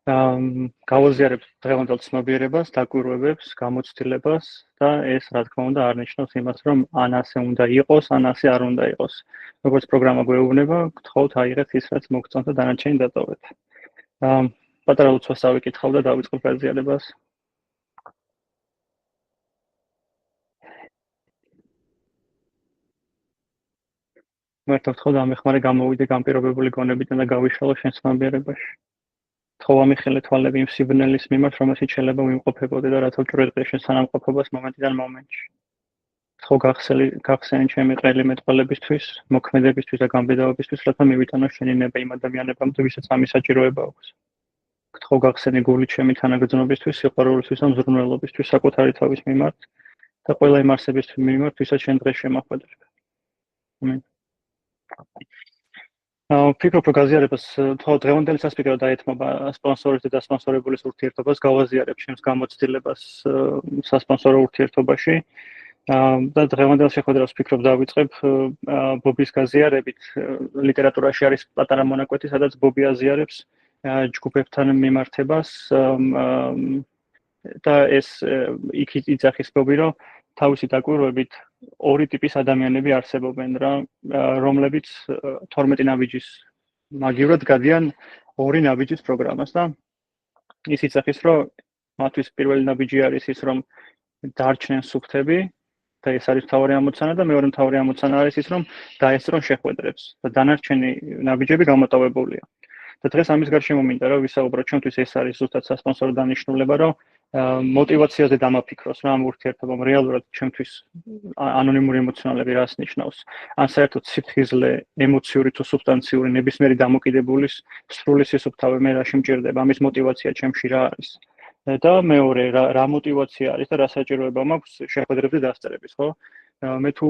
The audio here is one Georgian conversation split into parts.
გავაზიარებთ დღევანდელ ცნობიერებას, დაკვირვებებს, გამოცდილებას და ეს რა თქმა უნდა არ ნიშნავს იმას, რომ ან ასე უნდა იყოს, ან ასე არ უნდა იყოს. როგორც პროგრამა გვეუბნება, გთხოვთ აიღეთ ის, რაც მოგწონთ და დანარჩენი დატოვეთ. პატარა ლოცვას ავიკითხავ და დავიწყებ გაზიარებას. მართლა გთხოვ დამეხმარე გამოვიდე განპირობებული გონებიდან და გავიშალო შენ ცნობიერებაში. გთხოვ ამიხელე თვალები იმ სიბნელის მიმართ, რომელშიც შეიძლება ვიმყოფებოდე და რათა ვჭრიდყე შენ სანამყოფობას მომენტიდან მომენტში. გთხოვ გახსენი ჩემი ყელი მეტყველებისთვის, მოქმედებისთვის და გამბედაობისთვის, რათა მივიტანო შენი ნება იმ ადამიანებამდე, ვისაც ამის საჭიროება აქვს. გთხოვ გახსენი გულით ჩემი თანაგრძნობისთვის, სიყვარულისთვის და მზრუნველობისთვის საკუთარი თავის მიმართ და ყველა იმ არსებისთვის მიმართ, ვისაც შენ დღეს შემახვედრებ. ამენ. ვფიქრობ, რომ გაზიარებას თქო დღევანდელი სასპიკერო დაეთმობა სპონსორის და დასპონსორებულის ურთიერთობას, გავაზიარებ ჩემს გამოცდილებას სასპონსორო ურთიერთობაში. და დღევანდელ შეხვედრას ვფიქრობ დავიწყებ ბობის გაზიარებით. ლიტერატურაში არის პატარა მონაკვეთი, სადაც ბობი აზიარებს ჯგუფებთან მიმართებას და ეს იქით იძახის ბობი, რომ თავისი დაკვირვებით ორი ტიპის ადამიანები არსებობენ რა, რომლებიც 12 ნაბიჯის მაგივრად გადიან ორი ნაბიჯის პროგრამას და ის იძახის, რომ მათთვის პირველი ნაბიჯი არის ის, რომ დარჩნენ სუფთები და ეს არის მთავარი ამოცანა და მეორე მთავარი ამოცანა არის ის, რომ დაესწრონ შეხვედრებს და დანარჩენი ნაბიჯები გამოტოვებულია. და დღეს ამის გარშემო მინდა რომ ვისაუბროთ, ჩვენთვის ეს არის ზუსტად სასპონსორო დანიშნულება, რომ მოტივაციაზე დამაფიქროს რა ამ ურთიერთობამ რეალურად ჩვენთვის ანონიმური ემოციონალები რას ნიშნავს. ან საერთოდ სიფხიზლე, ემოციური თუ სუბსტანციური ნებისმიერი დამოკიდებულის სრული სისუფთავე მე რაში მჭირდება, ამის მოტივაცია ჩემში რა არის. და მეორე რა მოტივაცია არის და რა საჭიროება მაქვს შეხვედრებზე დასწრების, ხო? მე თუ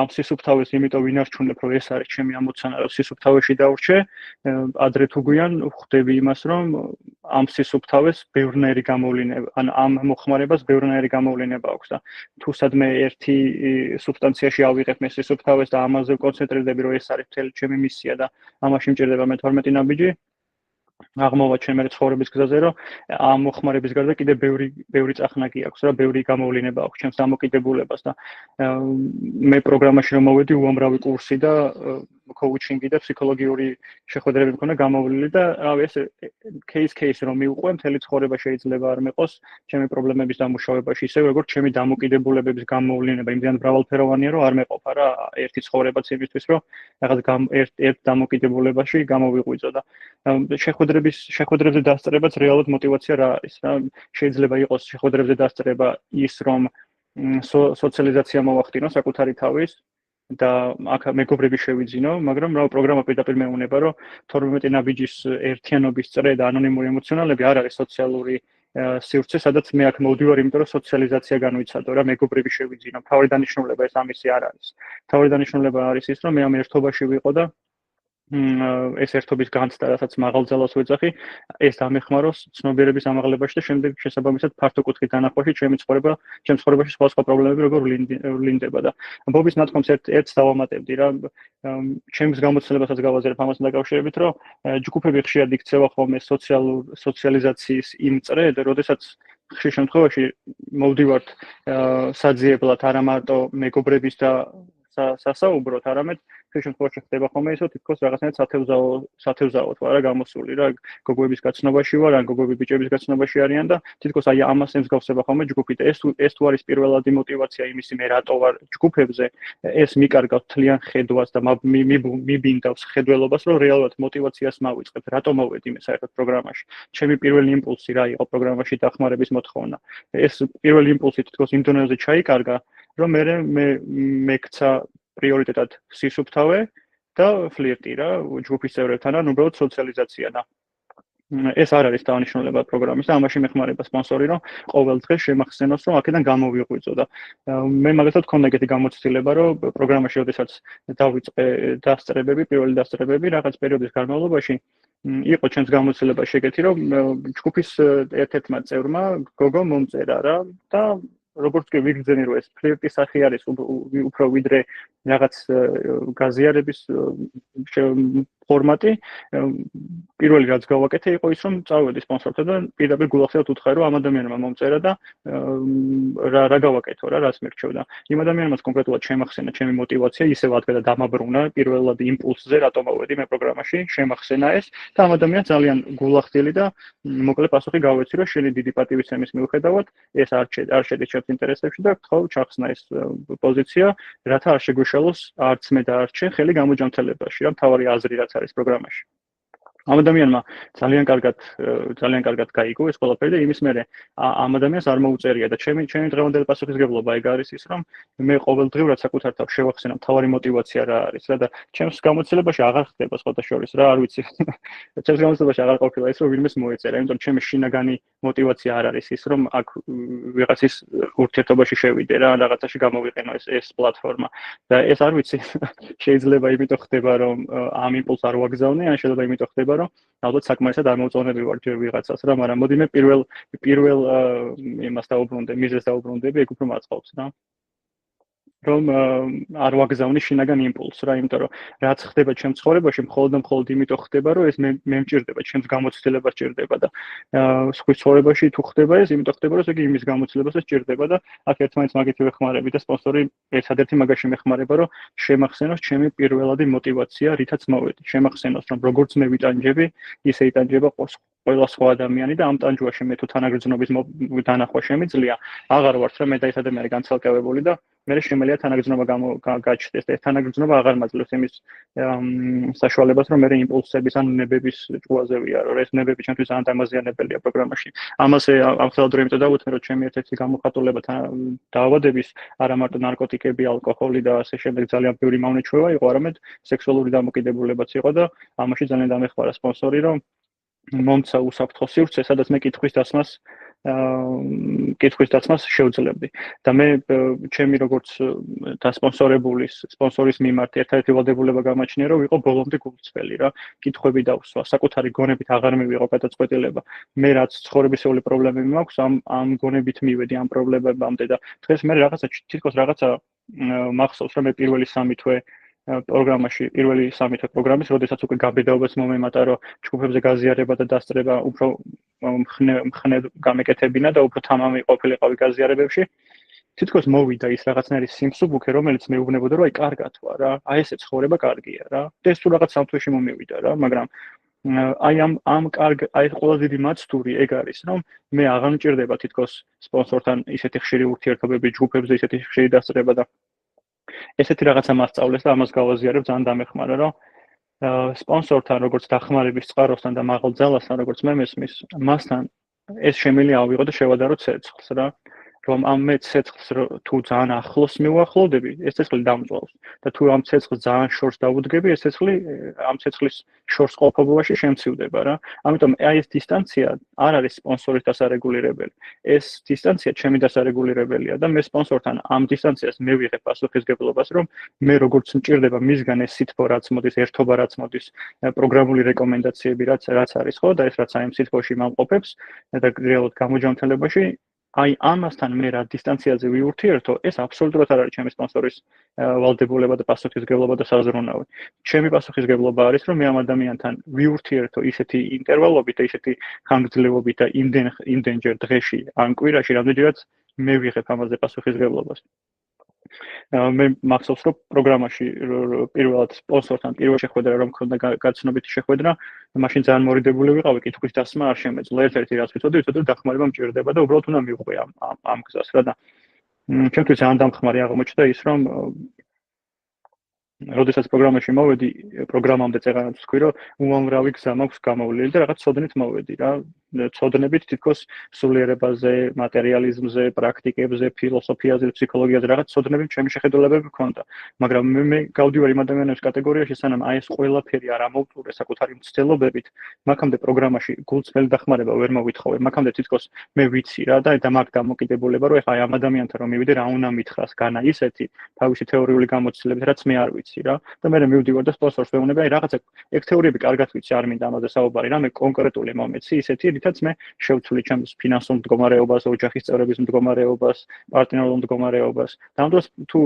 ამ სისუფთავეს იმიტომ ვინარჩუნებ, რომ ეს არის ჩემი ამოცანა, რომ სისუფთავეში დავრჩე, ადრე თუ გვიან ხვდები იმას, რომ ამ სისუფთავეს ბევრნაირი გამოვლინება, ან ამ მოხმარებას ბევრნაირი გამოვლინება აქვს და თუ სადმე ერთი სუბსტანციაში ავიღებ მე სისუფთავეს და ამაზე ვკონცენტრირდები, რომ ეს არის მთელი ჩემი მისია და ამაში მჭირდება მე 12 ნაბიჯი, აღმოვაჩენ მე ცხოვრების გზაზე, რომ ამ მოხმარების გარდა კიდე ბევრი წახნაგი აქვს რა, ბევრი გამოვლინება აქვს ჩემს დამოკიდებულებას და მე პროგრამაში რომ მოვედი, უამრავი კურსი და coaching-ი და ფსიქოლოგიური შეხვედრები მქონდა გამოვლილი და რავი ეს case რომ მივყვე, მთელი ცხოვრება შეიძლება არ მეყოს ჩემი პრობლემების დამუშავებაში, ისე როგორც ჩემი დამოკიდებულებების გამოვლინება იმდენად მრავალფეროვანია, რომ არ მეყოფა რა ერთი ცხოვრებაც იმისთვის, რომ რაღაც ერთ დამოკიდებულებაში გამოვიღვიძო და შეხვედრებზე დასწრებაც რეალურად მოტივაცია რა არის რა შეიძლება იყოს შეხვედრებზე დასწრება ის რომ სოციალიზაცია მოვახდინო საკუთარი თავის და აქ მეგობრები შევიძინო, მაგრამ რა პროგრამა პირდაპირ მეუნება, რომ 12 ნაბიჯის ერთიანობის წრე და ანონიმური ემოციონალები არ არის სოციალური სივრცე, სადაც მე აქ მოვდივარ, იმიტომ რომ სოციალიზაცია განვიცადო რა მეგობრები შევიძინო. მთავარი დანიშნულება ეს ამისი არ არის. მთავარი დანიშნულება არის ის, რომ მე ამ ერთობაში ვიყო და ეს ერთობის განცდა, რასაც მაღალ ძალას ვეძახი, ეს დამეხმაროს ცნობიერების ამაღლებაში და შემდეგ შესაბამისად ფართო კუთხით დანახვაში ჩემი ცხოვრებაში სხვა პრობლემები როგორ ვლინდება და ბობის ნათქვამს ერთს დავამატებდი რა ჩემს გამოცდილებასაც გავაზიარებ ამასთან დაკავშირებით, რომ ჯგუფები ხშირად იქცევა ხოლმე სოციალიზაციის იმ წრედ, როდესაც ხშირ შემთხვევაში მოვდივართ საძიებლად არა მარტო მეგობრების და სასაუბროთ, არამედ ხშირ შემთხვევაში ხდება ხოლმე ისო თითქოს რაღაცნაირად სათევზაოდ ვარ გამოსული რა გოგოების გაცნობაში ვარ, ან გოგოები ბიჭების გაცნობაში არიან და თითქოს აი ამას ემსგავსება ხოლმე ჯგუფი და ეს თუ არის პირველადი მოტივაცია იმისი მე რატო ვარ ჯგუფებზე, ეს მიკარგავს თლიან ხედვას და მიბინდავს ხედველობას, რომ რეალურად მოტივაციას მავიწყებ, რატო მოვედი მე საერთოდ პროგრამაში. ჩემი პირველი იმპულსი რა იყო პროგრამაში დახმარების მოთხოვნა. ეს პირველი იმპულსი თითქოს იმ დონეზე ჩაიკარგა, რომ მე მეკცა პრიორიტეტად სისუფთავე და ფლირტი რა ჯგუფის წევრებთან, ან უბრალოდ სოციალიზაცია და ეს არ არის დანიშნულება პროგრამის და ამაში მეხმარება სპონსორი, რომ ყოველ დღეს შემახსენოს, რომ აქედან გამოვიღვიძო და მე მაგალითად მქონდა ეგეთი გამოცდილება, რომ პროგრამაში როდესაც დავიწყე დასწრებები, პირველი დასწრებები რაღაც პერიოდის განმავლობაში იყო ჩემს გამოცდილებაში ეგეთი, რომ ჯგუფის ერთ-ერთმა წევრმა გოგო მომწერა რა და როგორც კი ვიგრძენი რომ ეს ფლირტის სახე არის უფრო ვიდრე რაღაც გაზიარების ფორმატი პირველი რაც გავაკეთე იყო ის რომ წავედი სპონსორთან პირდაპირ გულახსენებთ უთხარი რომ ამ ადამიანმა მომწერა და რა გავაკეთო რა რას მირჩევდა იმ ადამიანმაც კონკრეტულად შემახსენა ჩემი мотиваცია ისევ ადგელა დამაბრუნა პირველად იმპულსზე რატომ ავედი მე პროგრამაში შემახსენა ეს და ამ ადამიანს ძალიან გულახდილი და მოკლე პასუხი გავეცი რომ შენი დიდი პატივისცემის მიუხედავად ეს არ შედის ჩემს ინტერესებში და გთხოვ ჩახსნა ეს პოზიცია რათა არ შეგვეშალოს არც მე და არც შენ ხელი გამოჯანმრთელებაში რა მთავარი აზრი რაც არის პროგრამაში ამ ადამიანმა ძალიან კარგად გაიგო ეს ყველაფერი და იმის მერე ამ ადამიანს არ მოუწერია და ჩემი დღევანდელი პასუხისგებლობა ეგ არის ის რომ მე ყოველდღიურად საკუთარ თავს შევახსენე მთავარი мотиваცია რა არის რა და ჩემს გამოცდილებაში აღარ ხდება სხვადასხვა რა არ ვიცი ჩემს გამოცდილებაში აღარ ყოფილა ის რომ ვინმეს მოეწერა იმიტომ ჩემი შინაგანი мотиваცია არ არის ის რომ აქ ვიღაცის ურთიერთობაში შევიდე რა რაღაცაში გამოვიყენო ეს პლატფორმა და ეს არ ვიცი შეიძლება იმიტომ ხდება რომ ამ იმპულსს არ ვაგზავნე ან შეიძლება იმიტომ ხდება რომ ალბათ საკმარისად არ მოუწონები ვარ ჯერ ვიღაცას რა მაგრამ მოდი მე პირველ იმას დაუბრუნდე მიზეს დაუბრუნდები ეგ უფრო მაწყობს რა რომ არ ვაგზავნე შინაგან იმპულსს რა იმიტომ რომ რაც ხდება ჩემს ცხოვრებაში მხოლოდ იმიტომ ხდება რომ ეს მე მჭირდება ჩემს გამოცდილებას ჭირდება და სხვის ცხოვრებაში თუ ხდება ეს იმიტომ ხდება რომ ეგ იმის გამოცდილებას ჭირდება და აქ ერთმანეთს მაგით ვეხმარები და სპონსორი ერთადერთი მაგაში მეხმარება რომ შემახსენოს ჩემი პირველადი мотиваცია რითაც მოვედი შემახსენოს რომ როგორც მე ვიტანჯები ისე იტანჯება ყველა სხვა ადამიანი და ამ ტანჯვაში მე თუ თანაგრძნობის დანახვა შემიძლია აღარ ვარ რა მე და ეს ადამიანი განცალკევებული და მე შემიძლია თანაგრძნობა გაჩნდეს და ეს თანაგრძნობა აღარ მაძლევს იმის საშუალებას რომ მე იმპულსების ან ნებების ჭუაზე ვიარო ეს ნებები ჩემთვის ძალიან დამაზიანებელია პროგრამაში ამაზე ამხელადრო იმიტომ დავუთმე რომ ჩემი ერთ-ერთი გამოხატულება დაავადების არა მარტო ნარკოტიკები ალკოჰოლი და ასე შემდეგ ძალიან ბევრი მავნეჩვევა იყო არამედ სექსუალური დამოკიდებულებაც იყო და ამაში ძალიან დამეხმარა სპონსორი რომ მომცა უსაფრთხო სივრცე სადაც მე კითხვის დაცმას შევძლებდი და მე ჩემი როგორც დასპონსორებული სპონსორის მიმართ ერთადერთი ვალდებულება გამაჩნია რომ ვიყო ბოლომდე გულწრფელი რა კითხვები დავსვა საკუთარი გონებით აღარ მივიღო გადაწყვეტილება მე რაც ცხოვრებისეული პრობლემები მაქვს ამ გონებით მივედი ამ პრობლემებამდე და დღეს მე რაღაცა თითქოს რაღაცა მახსოვს რომ მე პირველი 3 თვე პირველი 3 თვე პროგრამის, როდესაც უკვე გაბედაობას მომემატა, რომ ჯგუფებზე გაზიარება და დასწრება უფრო მხნე გამეკეთებინა და უფრო თამამი ყოფილიყავი გაზიარებებში. თითქოს მოვიდა ის რაღაცნაირი სიმსუბუქე, რომელიც მეუბნებოდა, რომ აი კარგად ვარ რა, აი ესე ცხოვრება კარგია რა. და ეს თუ რაღაც 3 თვეში მომივიდა რა, მაგრამ აი ამ აი ყველაზე დიდი მაცდური ეგ არის, რომ მე აღარ მჭირდება თითქოს სპონსორთან ისეთი ხშირი ურთიერთობები ჯგუფებზე, ისეთი ხშირი დასწრება და ესეთი რაღაცა მასწავლეს და ამას გავაზიარებ ძალიან დამეხმარა რომ სპონსორთან როგორც დახმარების წყაროსთან და მაღალ ძალასთან როგორც მე მესმის მასთან ეს შემიძლია ავიღო და შევადარო ცეცხლს რა რომ ამ მე ცეცხლს თუ ძალიან ახლოს მივახლოვდები ეს ცეცხლი დამწვალს და თუ ამ ცეცხლს ძალიან შორს დავუდგები ეს ცეცხლი ამ ცეცხლის შორს ყოფობაში შემცივდება რა ამიტომ აი ეს დისტანცია არ არის სპონსორის დასარეგულირებელი ეს დისტანცია ჩემი დასარეგულირებელია და მე სპონსორთან ამ დისტანციას მე ვიღებ პასუხისგებლობას რომ მე როგორც მჭირდება მისგან ეს სითბო რაც მოდის ერთობა რაც მოდის პროგრამული რეკომენდაციები რაც არის ხო და ეს რაც აი ამ სითბოში მამყოფებს და რეალურად გამოჯანმრთელებაში აი ამასთან მე რა დისტანციაზე ვიურთიერთო, ეს აბსოლუტურად არ არის ჩემი სპონსორის ვალდებულება და პასუხისგებლობა და საზრუნავი. ჩემი პასუხისგებლობა არის, რომ მე ამ ადამიანთან ვიურთიერთო ისეთი ინტერვალობით და ისეთი ხანგრძლივობით და იმდენჯერ დღეში ან კვირაში, რამდენჯერაც მე ვიღებ ამაზე პასუხისგებლობას. მე მახსოვს რომ პროგრამაში პირველად სპონსორთან პირველ შეხვედრა რომ მქონდა გაცნობითი შეხვედრა მაშინ ძალიან მორიდებული ვიყავი კითხვის დასმა არ შემეძლო ერთ-ერთი რაც ვიცოდი რომ დახმარება მჭირდება და უბრალოდ უნდა მივხვი ამ გზას რა და ჩემთვის ძალიან დამხმარე აღმოჩნდა ის რომ როდესაც პროგრამაში მოვედი პროგრამამდე წეღანაც ვთქვი რომ უამრავი გზა მაქვს გამოვლილი და რაღაც ცოდნით მოვედი რა ცოდნებით თითქოს სულიერებაზე, მატერიალიზმზე, პრაქტიკებზე, ფილოსოფიაზე, ფსიქოლოგიაზე რაღაც ცოდნები ჩემი შეხედულებები მქონდა. მაგრამ მე გავდივარ იმ ადამიანების კატეგორიაში, სანამ აი ეს ყველაფერი არ ამოვწურე საკუთარი მცდელობებით, მაქამდე პროგრამაში გულწრფელი დახმარება ვერ მოვითხოვე. მაქამდე თითქოს მე ვიცი რა და მაგ დამოკიდებულება რომ ეხა აი ამ ადამიანთან რომ მივიდე რა უნდა მითხრას, განა ისეთი თავისი თეორიული გამოცდილებით, რაც მე არ ვიცი რა. და მე მივდივარ და სპონსორს ვეუბნები, აი რაღაცა ეგ თეორიები კარგად ვიცი, არ მინდა ამაზე საუბარი, რა მე კონკრეტული მომეცი ისეთი რითაც მე შევცვლი ჩემს ფინანსურ მდგომარეობას, ოჯახის წევრების მდგომარეობას, პარტნიორულ მდგომარეობას. და ამ დროს თუ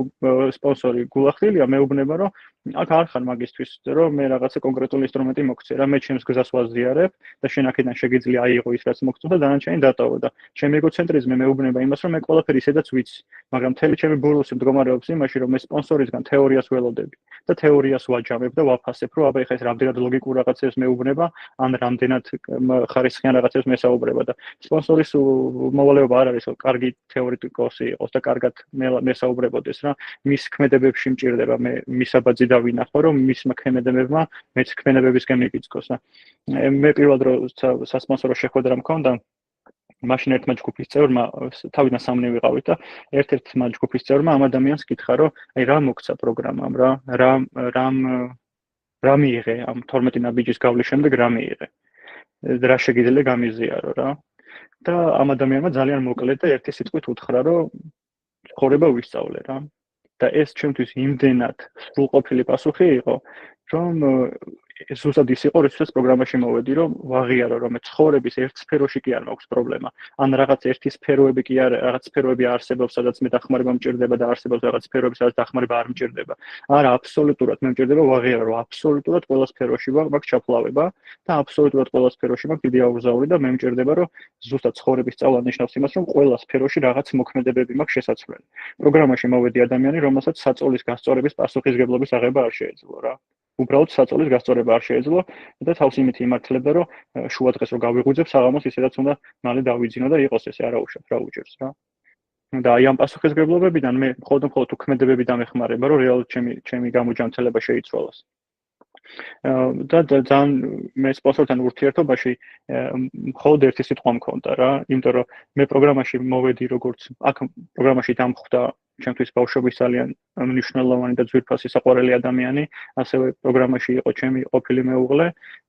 სპონსორი გულახდილია, მეუბნება რომ აქ არ ხარ მაგისტრის, რომ მე რაღაცა კონკრეტული ინსტრუმენტი მოგცე რა, მე ჩემს გზას ვაზიარებ და შენ აქედან შეგიძლია აიღო ის რაც მოგწონს და დანარჩენი დატოვო და ჩემი ეგოცენტრიზმი მეუბნება იმას, რომ მე ყველაფერი ისედაც ვიცი, მაგრამ მთელი ჩემი ბურუსი მდგომარეობს იმაში, რომ მე სპონსორისგან თეორიას ველოდები და თეორიას ვაჯამებ და ვაფასებ, რომ აბა ეხლა ეს რამდენად ლოგიკურ რაღაცებს მეუბნება, ან რამდენად ხარისხიან რაღაცებს მესაუბრება და სპონსორის მოვალეობა არ არის, რომ კარგი თეორეტიკოსი იყოს და კარგად მესაუბრებოდეს რა, მის ქმედებებში მჭირდება მე მისაბაძი დავინახო, რომ მისმა ქმედებებმა მეც ქმედებებისკენ მიგიწყოს და მე პირველად რო სასპონსორო შეხვედრა მქონდა მაშინ ერთმა ჯგუფის წევრმა თავიდან სამნი ვიყავით და ერთ-ერთმა ჯგუფის წევრმა ამ ადამიანს კითხა, რომ აი რა მოგცა პროგრამამ რა მიიღე ამ 12 ნაბიჯის გავლის შემდეგ რა მიიღე რა შეგიძლია გამიზიარო რა და ამ ადამიანმა ძალიან მოკლედ და ერთი სიტყვით უთხრა, რომ ცხოვრება ვისწავლე რა და ეს ჩემთვის იმდენად სრულყოფილი პასუხი იყო, რომ ზუსტად ის იყო, როდესაც პროგრამაში მოვედი, რომ ვაღიარო, რომ ცხოვრების ერთ სფეროში კი არ მაქვს პრობლემა. ან რაღაც ერთი სფეროები კი არ, რაღაც სფეროები არსებობს, სადაც მე დახმარება მჭირდება და არსებობს რაღაც სფეროები, სადაც დახმარება არ მჭირდება. არა, აბსოლუტურად მე მჭირდება ვაღიარო, რომ აბსოლუტურად ყველა სფეროში მაქვს ჩაფლავება და აბსოლუტურად ყველა სფეროში მაქვს დიდი აურზაური და მე მჭირდება, რომ ზუსტად ცხოვრების სწავლა ნიშნავს იმას, რომ ყველა სფეროში რაღაც მოქმედებები მაქვს შესაძლებელი. პროგრამაში მოვედი ადამიანი, რომელსაც საწოლის გასწორების პასუხისგებლობის აღება არ შეეძლო რა. უბრალოდ საწოლის გასწორება არ შეეძლო და თავს იმით იმართლებდა, რომ შუადღეს რო გავიღვიძებ საღამოს ისედაც უნდა მალე დავიძინო და იყოს ესე არაუშავ რა უჭერს რა. და აი ამ პასუხისგებლობებიდან მე მხოლოდ თუ ქმედებები დამეხმარება, რომ რეალურად ჩემი გამოჯანმრთელება შეიცვალოს. და ძალიან მე სპონსორთან ურთიერთობაში მხოლოდ ერთი სიტყვა მქონდა რა, იმიტომ რომ მე პროგრამაში მოვედი როგორც აქ პროგრამაში დამხვდა ჩემთვის ბავშვობის ძალიან მნიშვნელოვანი და ძვირფასი საყვარელი ადამიანი, ასევე პროგრამაში იყო ჩემი ყოფილი მეუღლე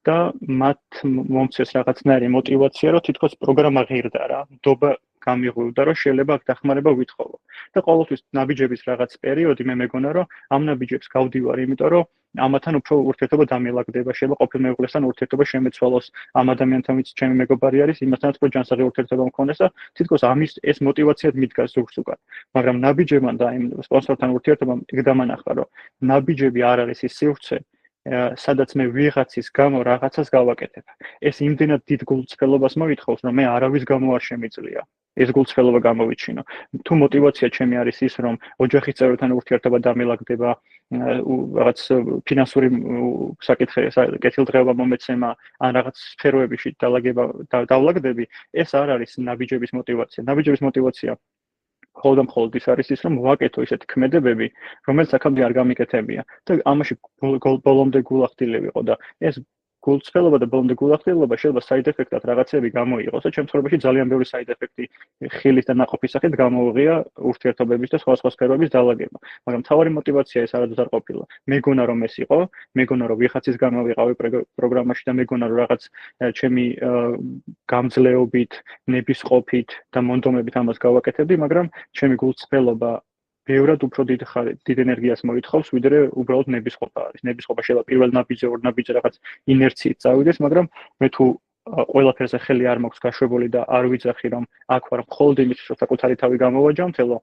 და მათ მომცეს რაღაცნაირი мотиваცია, რომ თითქოს პროგრამა ღირდა რა, ნდობა გამიღვივდა, რომ შეიძლება აქ დახმარება ვითხოვო. და ყოველთვის ნაბიჯების რაღაც პერიოდი მე მეგონა, რომ ამ ნაბიჯებს გავდივარ, იმიტომ რომ ამათან უფრო ურთიერთობა დამილაგდება, შეიძლება ყოფილ მეუღლესთან ურთიერთობა შემეცვალოს, ამ ადამიანთან ვინც ჩემი მეგობარი არის, იმასთანაც უფრო ჯანსაღი ურთიერთობა მქონდეს და თითქოს ამის ეს мотиваციად მიდგას ზურგს უკან. მაგრამ ნაბიჯებმა და იმ სპონსორთან ურთიერთობამ იქ დამანახა, რომ ნაბიჯები არ არის ის სივრცე, სადაც მე ვიღაცის გამო რაღაცას გავაკეთებ. ეს იმდენად დიდ გულწრფელობას მოითხოვს, რომ მე არავის გამო არ შემიძლია ეს გულწრფელობა გამოვიჩინო. თუ мотиваცია ჩემი არის ის, რომ ოჯახის წევრებთან ურთიერთობა დამილაგდება, რაღაც ფინანსური კეთილდღეობა მომეცემა, ან რაღაც სფეროებში დავლაგდები, ეს არ არის ნაბიჯების мотиваცია. ნაბიჯების мотиваცია მხოლოდ ის არის ის, რომ ვაკეთო ისეთი ქმედებები, რომელიც აქამდე არ გამიკეთებია და ამაში ბოლომდე გულახდილი ვიყო და ეს გულწრფელობა და ბოლომდე გულახდილება შეიძლება საიდ ეფექტად რაღაცები გამოიღოს და ჩემ ცხოვრებაში ძალიან ბევრი საიდ ეფექტი ხილის და ნაყოფის სახით გამოვიღია ურთიერთობების და სხვა სფეროების დალაგება. მაგრამ მთავარი мотиваცია ეს არადოს არ ყოფილა. მეგონა რომ ეს იყო, მეგონა რომ ვიღაცის გამო ვიყავი პროგრამაში და მეგონა რომ რაღაც ჩემი გამძლეობით, ნებისყოფით და მონდომებით ამას გავაკეთებდი, მაგრამ ჩემი გულწრფელობა ბევრად უფრო დიდ ენერგიას მოითხოვს, ვიდრე უბრალოდ ნებისყოფა არის. ნებისყოფა შეიძლება პირველ ნაბიჯზე, ორ ნაბიჯზე რაღაც ინერციით წავიდეს, მაგრამ მე თუ ყველაფერზე ხელი არ მაქვს გაშვებული და არ ვიძახი, რომ აქ ვარ მხოლოდ იმისთვის, რომ საკუთარი თავი გამოვაჯამთელო,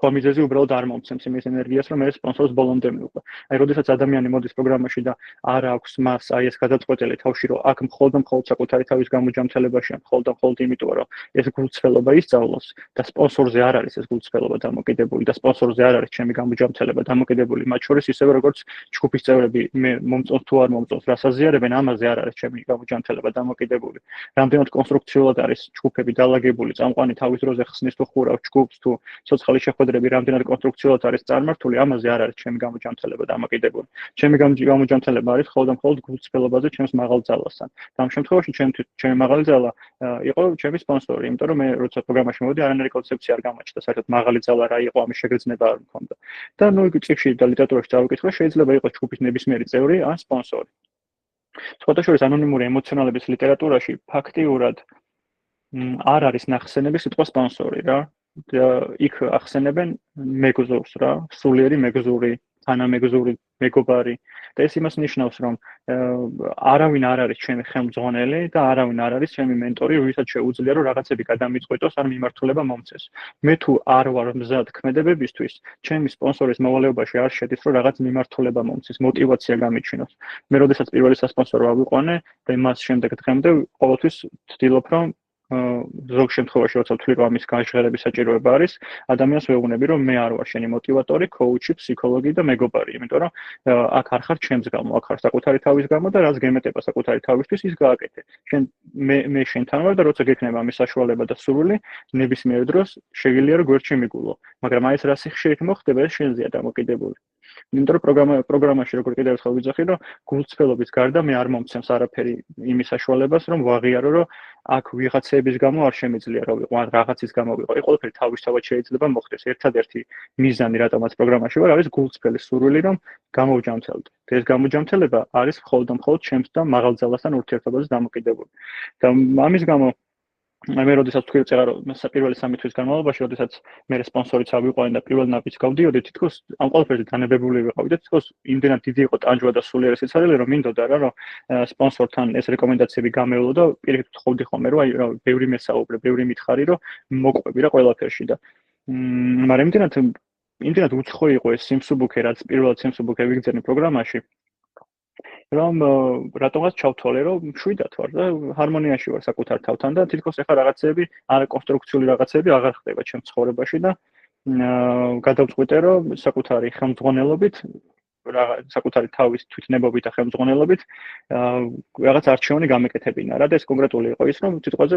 სხვა მიზეზი უბრალოდ არ მომცემს იმის ენერგიას, რომ ეს სპონსორს ბოლომდე მივყვე. აი, როდესაც ადამიანი მოდის პროგრამაში და არ აქვს მას აი ეს გადაწყვეტილი თავში, რომ აქ მხოლოდ საკუთარი თავის გამოჯანმრთელებაშია, მხოლოდ იმიტომ, რომ ეს გულწრფელობა ისწავლოს და სპონსორზე არ არის ეს გულწრფელობა დამოკიდებული და სპონსორზე არ არის ჩემი გამოჯანმრთელება დამოკიდებული, მათ შორის ისევე როგორც ჯგუფის წევრები, მე მომწონს თუ არ მომწონს, რას აზიარებენ, ამაზე არ არის ჩემი გამოჯანმრთელება დამოკიდებული. რამდენად კონსტრუქციულად არის ჯგუფები დალაგებული, წამყვანი თავის დროზე ხსნის თუ ხურავს ჯგუფს თუ სოციალური შეხვედრები რამდენად კონსტრუქციულად არის წარმართული, ამაზე არ არის ჩემი გამოჯანმრთელება დამოკიდებული. ჩემი გამოჯანმრთელება არის მხოლოდ გულწრფელობაზე ჩემს მაღალ ძალასთან. და ამ შემთხვევაში ჩემი მაღალი ძალა იყო ჩემი სპონსორი, იმიტომ რომ მე როცა პროგრამაში მოვედი, არანაირი კონცეფცია არ გამაჩნდა, საერთოდ მაღალი ძალა რა იყო, ამის შეგრძნება არ მქონდა. და ნუ იქ წიგნში და ლიტერატურაში დავიკითხე, შეიძლება იყოს ჯგუფის ნებისმიერი წევრი ან სპონსორი. სხვათა შორის ანონიმური ემოციონალების ლიტერატურაში ფაქტიურად არ არის ნახსენები სიტყვა სპონსორი რა. იქ ახსენებენ მეგზურს რა, სულიერი მეგზური, თანამეგზური, მეგობარი და ეს იმას ნიშნავს, რომ არავინ არ არის ჩემი ხელმძღვანელი და არავინ არ არის ჩემი მენტორი, ვისაც შეუძლია რომ რაღაცები გადამიწყვეტოს ან მიმართულება მომცეს. მე თუ არ ვარ მზად ქმედებებისთვის, ჩემი სპონსორის მოვალეობაში არ შედის რომ რაღაც მიმართულება მომცეს, мотиваცია გამიჩინოს. მე როდესაც პირველი სასპონსორო ავიყვანე და მას შემდეგ დღემდე ყოველთვის ვცდილობ რომ ზოგ შემთხვევაში როცა ვთვლი რომ ამის განშღერების საჭიროება არის, ადამიანს ვეუბნები რომ მე არ ვარ შენი мотиваტორი, კოუჩი, ფსიქოლოგი და მეგობარი, იმიტომ რომ აქ არ ხარ ჩემს გამო, აქ ხარ საკუთარი თავის გამო და რაც გემეტება საკუთარი თავისთვის ის გააკეთე. მე შენთან ვარ და როცა გექნება ამის საშუალება და სურვილი, ნებისმიერ დროს შეგიძლია რომ გვერდში მიგულო. მაგრამ აი ეს რა სიხშირით მოხდება, ეს შენზეა დამოკიდებული. იმიტომ რომ პროგრამაში როგორ კიდევ ერთხელ ვიძახი, რომ გულწრფელობის გარდა მე არ მომცემს არაფერი იმის საშუალებას, რომ ვაღიარო, რომ აქ ვიღაცების გამო არ შემიძლია რომ ვიყო, ან რაღაცის გამო ვიყო. ყველაფერი თავისთავად შეიძლება მოხდეს. ერთადერთი მიზანი, რატომაც პროგრამაში ვარ, არის გულწრფელი სურვილი, რომ გამოვჯამთელდე. და ეს გამოჯამთელება არის მხოლოდ ჩემს და მაღალძალასთან ურთიერთობაზე დამოკიდებული. და ამის გამო მე როდესაც თქვი წერა რომ პირველი 3 თვის განმავლობაში, როდესაც მე სპონსორიც ავიყვანე და პირველ ნაბიჯს გავდიოდი, თითქოს ამ ყველაფერზე დანებებული ვიყავი და თითქოს იმდენად დიდი იყო ტანჯვა და სულიერი სიცარიელი, რომ მინდოდა რა, რომ სპონსორთან ეს რეკომენდაციები გამეულო და პირიქით ვთხოვდი ხოლმე, რომ აი რა ბევრი მესაუბრე, ბევრი მითხარი, რომ მოყვები რა ყველაფერში და მაგრამ იმდენად უცხო იყო ეს სიმსუბუქე, რაც პირველად სიმსუბუქე ვიგრძენი პროგრამაში, რომ რატომაც ჩავთვალე, რომ მშვიდად ვარ და ჰარმონიაში ვარ საკუთარ თავთან და თითქოს ახლა რაღაცები, არაკონსტრუქციული რაღაცები აღარ ხდება ჩემს ცხოვრებაში და გადავწყვიტე, რომ საკუთარი ხელმძღვანელობით, საკუთარი თავის თვითნებობით და ხელმძღვანელობით რაღაც არჩევანი გამეკეთებინა. რა და ეს კონკრეტული იყო ის, რომ თვითონზე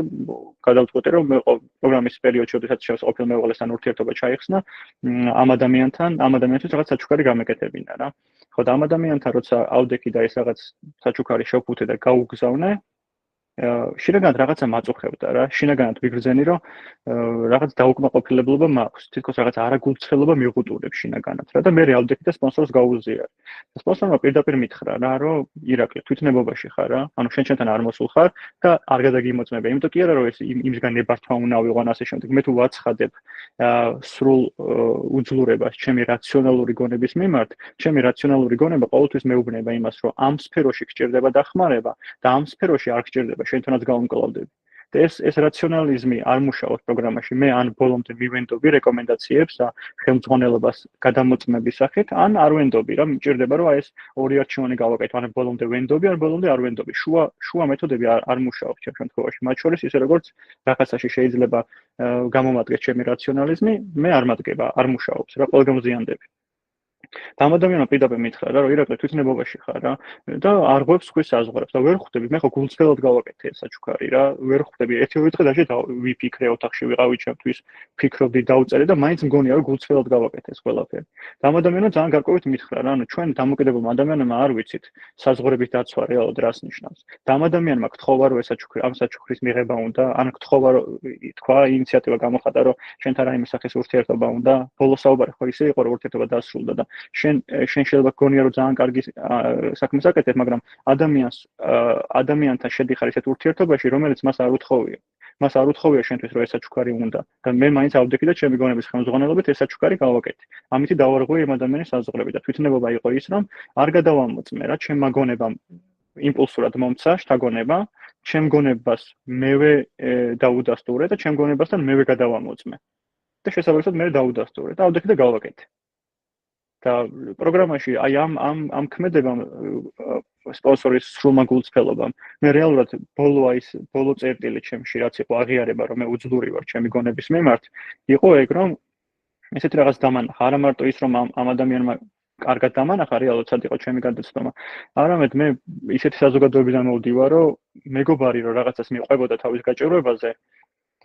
გადავწყვიტე, რომ მე პროგრამის პერიოდში, როდესაც ჩემს ყოფილ მეუღლესთან ურთიერთობა ჩაიხსნა, ამ ადამიანისთვის რაღაც საჩუქარი გამეკეთებინა რა. ხო და ამ ადამიანთან როცა ავდექი და ეს რაღაც საჩუქარი შევფუთე და გაუგზავნე, შინაგანად რაღაცა მაწუხებდა რა. შინაგანად ვიგრძენი, რომ რაღაც დაუკმაყოფილებლობა მაქვს. თითქოს რაღაც არაგულწრფელობა მიღუტურებს შინაგანად რა და მე ავდექი და სპონსორს გაუზიარ. და სპონსორმა პირდაპირ მითხრა რა, რომ ირაკლი თვითნებობაში ხარ რა, ანუ შენთან არ მოსულ ხარ და არ გადაგიმოწმება. იმიტომ კი არა რომ ეს იმისგან ნებართვა უნდა ავიღონ ასე შემდეგ. მე თუ ვაცხადებ სრულ უძლურებას ჩემი რაციონალური გონების მიმართ, ჩემი რაციონალური გონება ყოველთვის მეუბნება იმას, რომ ამ სფეროში გჭირდება დახმარება და ამ სფეროში არ გჭირდება შენთანაც გავუმკლავდები. და ეს რაციონალიზმი არ მუშაობს პროგრამაში. მე ან ბოლომდე მივენდობი რეკომენდაციებს და ხელმძღვანელობას გადამოწმების სახით, ან არ ვენდობი რა, მჭირდება რომ აი ეს ორი არჩევანი გავაკეთო, ან ბოლომდე ვენდობი, ან ბოლომდე არ ვენდობი. შუა მეთოდები არ მუშაობს ჩემ შემთხვევაში. მათ შორის ისე როგორც რაღაცაში შეიძლება გამომადგეს ჩემი რაციონალიზმი, მე არ მადგება, არ მუშაობს რა, ყველგან მზიანდები. და ამ ადამიანმა პირდაპირ მითხრა რა, რომ ირაკლი თვითნებობაში ხარ რა და არ ღვევს ხვის საზღვრებს და ვერ ხვდები, მე ხო გულწრფელად გავაკეთე ეს საჩუქარი რა, ვერ ხვდები ერთი-ორი დღე დაშე ვიფიქრე ოთახში ვიყავი ჩემთვის, ფიქრობდი დავწერე და მაინც მგონია რომ გულწრფელად გავაკეთე ეს ყველაფერი. და ამ ადამიანმა ძალიან გარკვევით მითხრა რა, ანუ ჩვენ დამოკიდებულმა ადამიანებმა არ ვიცით საზღვრების დაცვა რეალურად რას ნიშნავს. და ამ ადამიანმა გთხოვა რომ ამ საჩუქრის მიღება უნდა, ან გთხოვა რომ თქვა ინიციატივა გამოხატა რომ შენთან რაიმე სახის ურთიერთობა უნდა, ბოლო საუბარი ხო ისე იყო რომ ურთიერთობა დასრულდა და შენ შეიძლება გქონია რომ ძალიან კარგი საქმეს აკეთებ, მაგრამ ადამიანთან შედიხარ ისეთ ურთიერთობაში, რომელიც მას არ უთხოვია. მას არ უთხოვია შენთვის რომ ეს საჩუქარი უნდა და მე მაინც ავდექი და ჩემი გონების ხელმძღვანელობით ეს საჩუქარი გავაკეთე. ამით დავარღვე იმ ადამიანის საზღვრები და თვითნებობა იყო ის, რომ არ გადავამოწმე რა ჩემმა გონებამ იმპულსურად მომცა შთაგონება, ჩემ გონებას მევე დაუდასტურე და ჩემ გონებასთან მევე გადავამოწმე. და შესაბამისად მე დაუდასტურე და ავდექი და გავაკეთე. და პროგრამაში აი ამ ქმედებამ სპონსორის სრულმა გულწრფელობამ მე რეალურად ბოლო წერტილი ჩემში რაც იყო აღიარება რომ მე უძლური ვარ ჩემი გონების მიმართ იყო ეგ რომ ესეთი რაღაც დამანახა არა მარტო ის რომ ამ ადამიანმა კარგად დამანახა რეალურად სად იყო ჩემი გადაცნობა არამედ მე ისეთი საზოგადოებიდან მოვდივარ რომ მეგობარი რომ რაღაცას მიყვებოდა თავის გაჭირვებაზე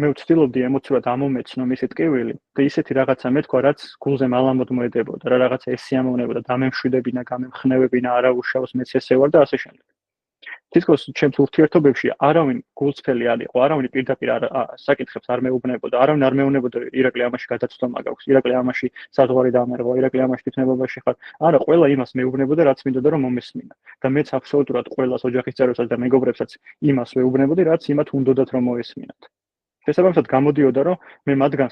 მე ვცდილობდი ემოციურად ამომეცნო მისი ტკივილი და ისეთი რაღაცა მეთქვა, რაც გულზე მალამოდ მოედებოდა, რა რაღაცა ესიამოვნებოდა, დამემშვიდებინა, გამემხნევებინა, არაუშავს მეც ესე ვარ და ასე შემდეგ. თითქოს ჩემს ურთიერთობებში არავინ გულწრფელი არ იყო, არავინ პირდაპირ საკითხებს არ მეუბნებოდა, არავინ არ მეუბნებოდა ირაკლი ამაში გადაცდომა გაქვს, ირაკლი ამაში საზღვარი დამერღვა, ირაკლი ამაში თვითნებობაში ხარ. არა, ყველა იმას მეუბნებოდა, რაც მინდოდა რომ მომესმინა. და მეც აბსოლუტურად ყველას ოჯახის წევრებსაც და მეგობრებსაც იმას ვეუბნებოდი, რაც იმათ უნდოდათ რომ მოესმინათ. შესაბამისად გამოდიოდა, რომ მე მათგან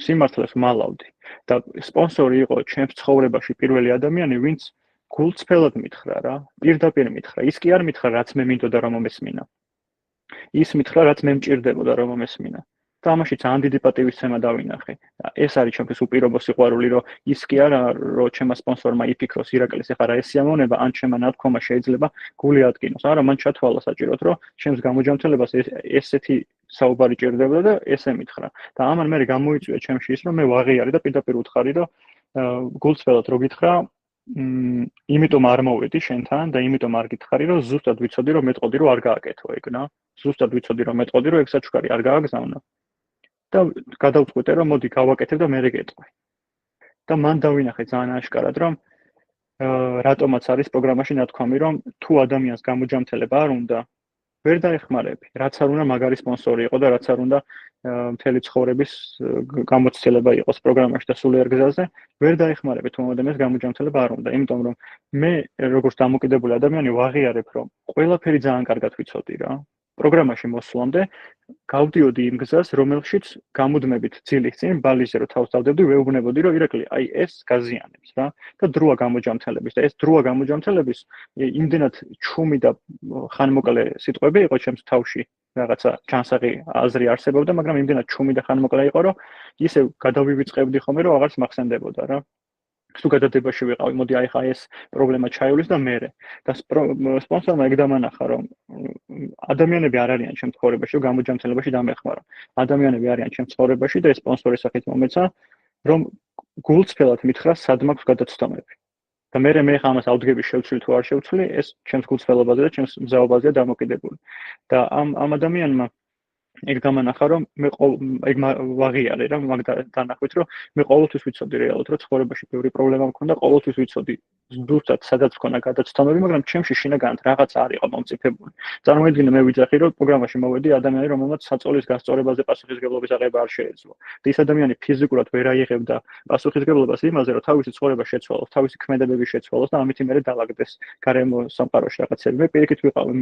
სიმართლეს ვალავდი და სპონსორი იყო ჩემს ცხოვრებაში პირველი ადამიანი, ვინც გულწრფელად მითხრა რა, პირდაპირ მითხრა. ის კი არ მითხრა, რაც მე მინდოდა რომ მომესმინა. ის მითხრა, რაც მე მჭირდებოდა რომ მომესმინა. და ამაში ძალიან დიდი პატივისცემა დავინახე. ეს არის ჩემთვის უპირობო სიყვარული, რომ ის კი არა, რომ ჩემმა სპონსორმა იფიქროს ირაკლის ეხლა რა ეს სიამოვნება, ან ჩემმა ნათქვამა შეიძლება გული ატკინოს. არა, მან ჩათვალა საჭიროდ, რომ ჩემს გამოჯამთელებას ესეთი საუბარი ჭირდებოდა და ესე მითხრა. და ამან მე გამოიწვია ჩემში ის, რომ მე ვაღიარე და პირდაპირ უთხარი, რომ გულწრფელად რო გითხრა, იმიტომ არ მოვედი შენთან და იმიტომ არ გითხარი, რომ ზუსტად ვიცოდი, რომ მეტყოდი, რომ არ გააკეთო ეგ, რა. ზუსტად ვიცოდი, რომ მეტყოდი, რომ ეგ საჩუქარი არ გააგზავნა. და გადავწყვიტე, რომ მოდი გავაკეთებ და მერე გეტყვი. და მან დავინახე ძალიან აშკარად, რომ რატომაც არის პროგრამაში ნათქვამი, რომ თუ ადამიანს გამოჯამთელება არ უნდა, ვერ დაეხმარები. რაც არ უნდა მაგარი სპონსორი იყო და რაც არ უნდა მთელი ცხოვრების გამოცდილება იყოს პროგრამაში და სულიერ გზაზე, ვერ დაეხმარები თუ ადამიანს გამოჯამთელება არ უნდა. იმიტომ რომ მე როგორც დამოკიდებული ადამიანი ვაღიარებ, რომ ყველაფერი ძალიან კარგად ვიცოდი რა. პროგრამაში მოსვლამდე გავდიოდი იმ გზას, რომელშიც გამუდმებით ძილის წინ ბალიზე რო თავს დავდებდი, ვეუბნებოდი, რომ ირაკლი, აი ეს გაზიანებს რა და დროა გამოჯამთელების და ეს დროა გამოჯამთელების იმდენად ჩუმი და ხანმოკლე სიტყვები იყო ჩემს თავში, რაღაცა ჩანსაღი აზრი არსებობდა, მაგრამ იმდენად ჩუმი და ხანმოკლე იყო, რომ ისევ გადავივიწყებდი ხოლმე, რომ აღარც მახსენდებოდა რა. თუ გადადებაში ვიყავი, მოდი აი ხა ეს პრობლემა ჩაივლის და მერე. და სპონსორმა ეგ დამანახა, რომ ადამიანები არ არიან ჩემს ცხოვრებაში, რომ გამოჯამთელებაში დამეხმარო. ადამიანები არიან ჩემს ცხოვრებაში და ეს სპონსორის სახით მომეცა, რომ გულწრფელად მითხრა, სად მაქვს გადაცდომები. და მერე მე ხა ამას ავდგები შევცვლი თუ არ შევცვლი, ეს ჩემს გულწრფელობაზე და ჩემს მზაობაზეა დამოკიდებული. და ამ ადამიანმა ეგ გამანახა, რომ მე ეგ ვაღიარე რა, მაგ დანახვით, რომ მე ყოველთვის ვიცოდი რეალურად, რომ ცხოვრებაში ბევრი პრობლემა მქონდა, ყოველთვის ვიცოდი ზუსტად სადაც მქონდა გადაცდომები, მაგრამ ჩემში შინაგანად რაღაც არ იყო მომწიფებული. წარმოიდგინე მე ვიძახი, რომ პროგრამაში მოვედი ადამიანი, რომელმაც საწოლის გასწორებაზე პასუხისგებლობის აღება არ შეეძლო. და ის ადამიანი ფიზიკურად ვერ აიღებდა პასუხისგებლობას იმაზე, რომ თავისი ცხოვრება შეცვალოს, თავისი ქმედებები შეცვალოს და ამით იმერე დაალაგდეს გარემო სამყაროში რაღაცები. მე პირიქით ვიყავი,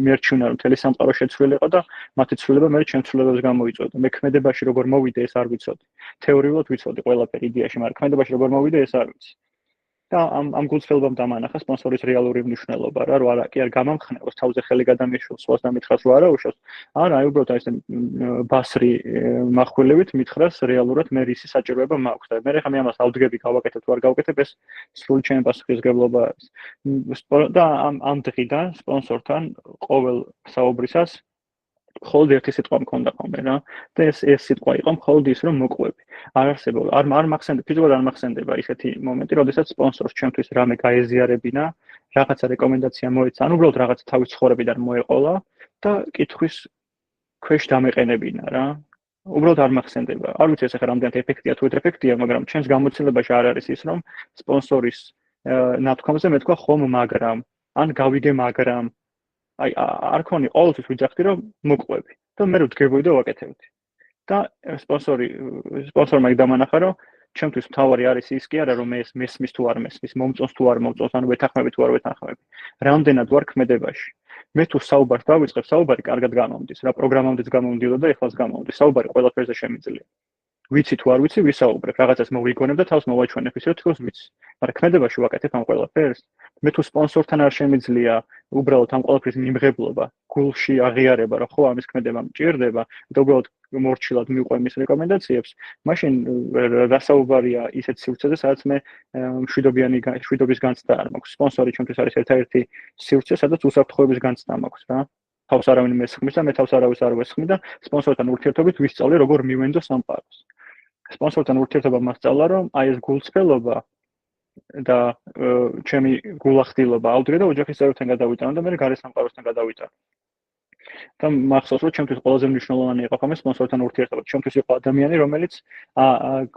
მერჩვენა რომ მთელი სამყარო შეცვლილიყო და მათი ცვლილება მე ჩემს ცვლილებებს გამოიწვევდა. მე ქმედებაში როგორ მოვიდე ეს არ ვიცოდი. თეორიულად ვიცოდი ყველაფერი იდეაში, მაგრამ ქმედებაში როგორ მოვიდე ეს არ ვიცი. და ამ გულწრფელობამ დამანახა სპონსორის რეალური მნიშვნელობა რა, რომ არა კი არ გამამხნევოს თავზე ხელი გადამიშვილს, სხვას დამითხრას რომ არაუშავს. არა, აი უბრალოდ აი ეს ბასრი מחვილებით მითხრას რეალურად მე ისი საჭიროება მაქვს. და მე ხა მე ამას ავდგები გავაკეთებ თუ არ გავაკეთებ, ეს სრული ჩემი პასუხისგებლობა არის. და ამ დღიდან სპონსორთან ყოველ საუბრისას მხოლოდ ერთი სიტყვა მქონდა ხოლმე რა და ეს სიტყვა იყო მხოლოდ ის რომ მოყვები. არ არსებობდა, არ მახსენდება, ფიზიკურად არ მახსენდება ისეთი მომენტი, როდესაც სპონსორს ჩემთვის რამე გაეზიარებინა, რაღაცა რეკომენდაცია მოეცა, ან უბრალოდ რაღაც თავის ცხოვრებიდან მოეყოლა და კითხვის ქვეშ დამეყენებინა რა. უბრალოდ არ მახსენდება. არ ვიცი ეს ახლა რამდენად ეფექტია თუ ეფექტია, მაგრამ ჩემს გამოცდილებაში არ არის ის რომ სპონსორის ნათქვამზე მე თქვა ხომ მაგრამ ან გავიგე მაგრამ აი არ ქონი ყოველთვის ვიძახდი რომ მოყვები და მე ვდგებოდი და ვაკეთებდი. და სპონსორმა იქ დამანახა რომ ჩემთვის მთავარი არის ის კი არა რომ მე ეს მესმის თუ არ მესმის, მომწონს თუ არ მომწონს, ანუ ვეთანხმები თუ არ ვეთანხმები. რამდენად ვარ ქმედებაში. მე თუ საუბარს დავიწყებ, საუბარი კარგად გამომდის, რა პროგრამამდეც გამომდიოდა და ეხლაც გამომდის. საუბარი ყველაფერზე შემიძლია. ვიცი თუ არ ვიცი, ვისაუბრებ, რაღაცას მოვიგონებ და თავს მოვაჩვენებ ისე თქოს ვიცი. მაგრამ ქმედებაში ვაკეთებ ამ ყველაფერს. მე თუ სპონსორთან არ შემიძლია უბრალოდ ამ ყველაფრის მიმღებლობა, გულში აღიარება, რომ ხო ამის ქმედება მჭირდება და უბრალოდ მორჩილად მიყვე მის რეკომენდაციებს, მაშინ რასაუბარია ისეთ სივრცეზე, სადაც მე მშვიდობის განცდა არ მაქვს. სპონსორი ჩემთვის არის ერთ-ერთი სივრცე, სადაც უსაფრთხოების განცდა მაქვს რა. თავს არავინ მესხმის და მე თავს არავის არ ვესხმი და სპონსორთან ურთიერთობით ვისწავლე როგორ მივენდო სამყაროს. სპონსორთან ურთიერთობა მასწავლა, რომ აი ეს გულწრფელობა და ჩემი გულახდილობა ავდგე და ოჯახის წევრებთან გადავიტანო და მე გარე სამყაროსთან გადავიტანო. და მახსოვს რომ ჩემთვის ყველაზე მნიშვნელოვანი იყო ხომ ეს სპონსორთან ურთიერთობა. ჩემთვის იყო ადამიანი, რომელიც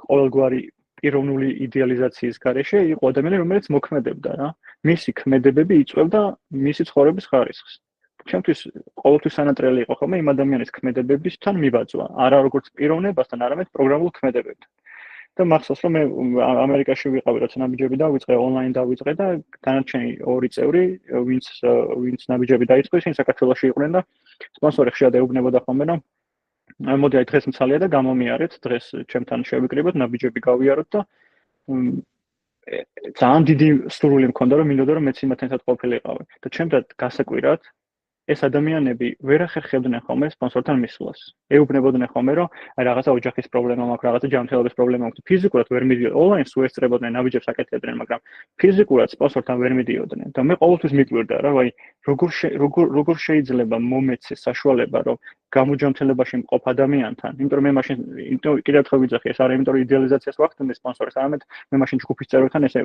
ყოველგვარი პიროვნული იდეალიზაციის გარეშე იყო ადამიანი, რომელიც მოქმედებდა რა. მისი ქმედებები იწვევდა მისი ცხოვრების ხარისხს. ჩემთვის ყოველთვის სანატრელი იყო ხოლმე იმ ადამიანის ქმედებებისთან მიბაძვა, არა როგორც პიროვნებასთან, არამედ პროგრამულ ქმედებებთან. და მახსოვს რომ მე ამერიკაში ვიყავი, როცა ნაბიჯები დავიწყე, ონლაინ დავიწყე და დანარჩენი ორი წევრი, ვინც ნაბიჯები დაიწყო, ისინი საქართველოში იყვნენ და სპონსორი ხშირად ეუბნებოდა ხოლმე, რომ მოდი აი დღეს მცალია და გამომიარეთ, დღეს ჩემთან შევიკრიბოთ, ნაბიჯები გავიაროთ და ძალიან დიდი სურვილი მქონდა რომ მინდოდა რომ მეც იმათთან ერთად ყოფილიყავი და ჩემთან გასაკვირად ეს ადამიანები ვერ ახერხებდნენ ხოლმე სპონსორთან მისვლას. ეუბნებოდნენ ხოლმე რომ აი რაღაცა ოჯახის პრობლემა მაქვს, რაღაცა ჯანმრთელობის პრობლემა მაქვს. ფიზიკურად ვერ მიდიოდნენ, ონლაინს უესწრებოდნენ, ნაბიჯებს აკეთებდნენ, მაგრამ ფიზიკურად სპონსორთან ვერ მიდიოდნენ. და მე ყოველთვის მიკვირდა რა, აი როგორ შეიძლება მომეცეს საშუალება რომ გამოჯანმრთელებაში მყოფ ადამიანთან, იმიტომ რომ მე მაშინ კიდევ ერთხელ ვიძახი, ეს არის იმიტომ რომ იდეალიზაციას ვახდენე სპონსორის, არამედ მე მაშინ ჯგუფის წევრებთან ესე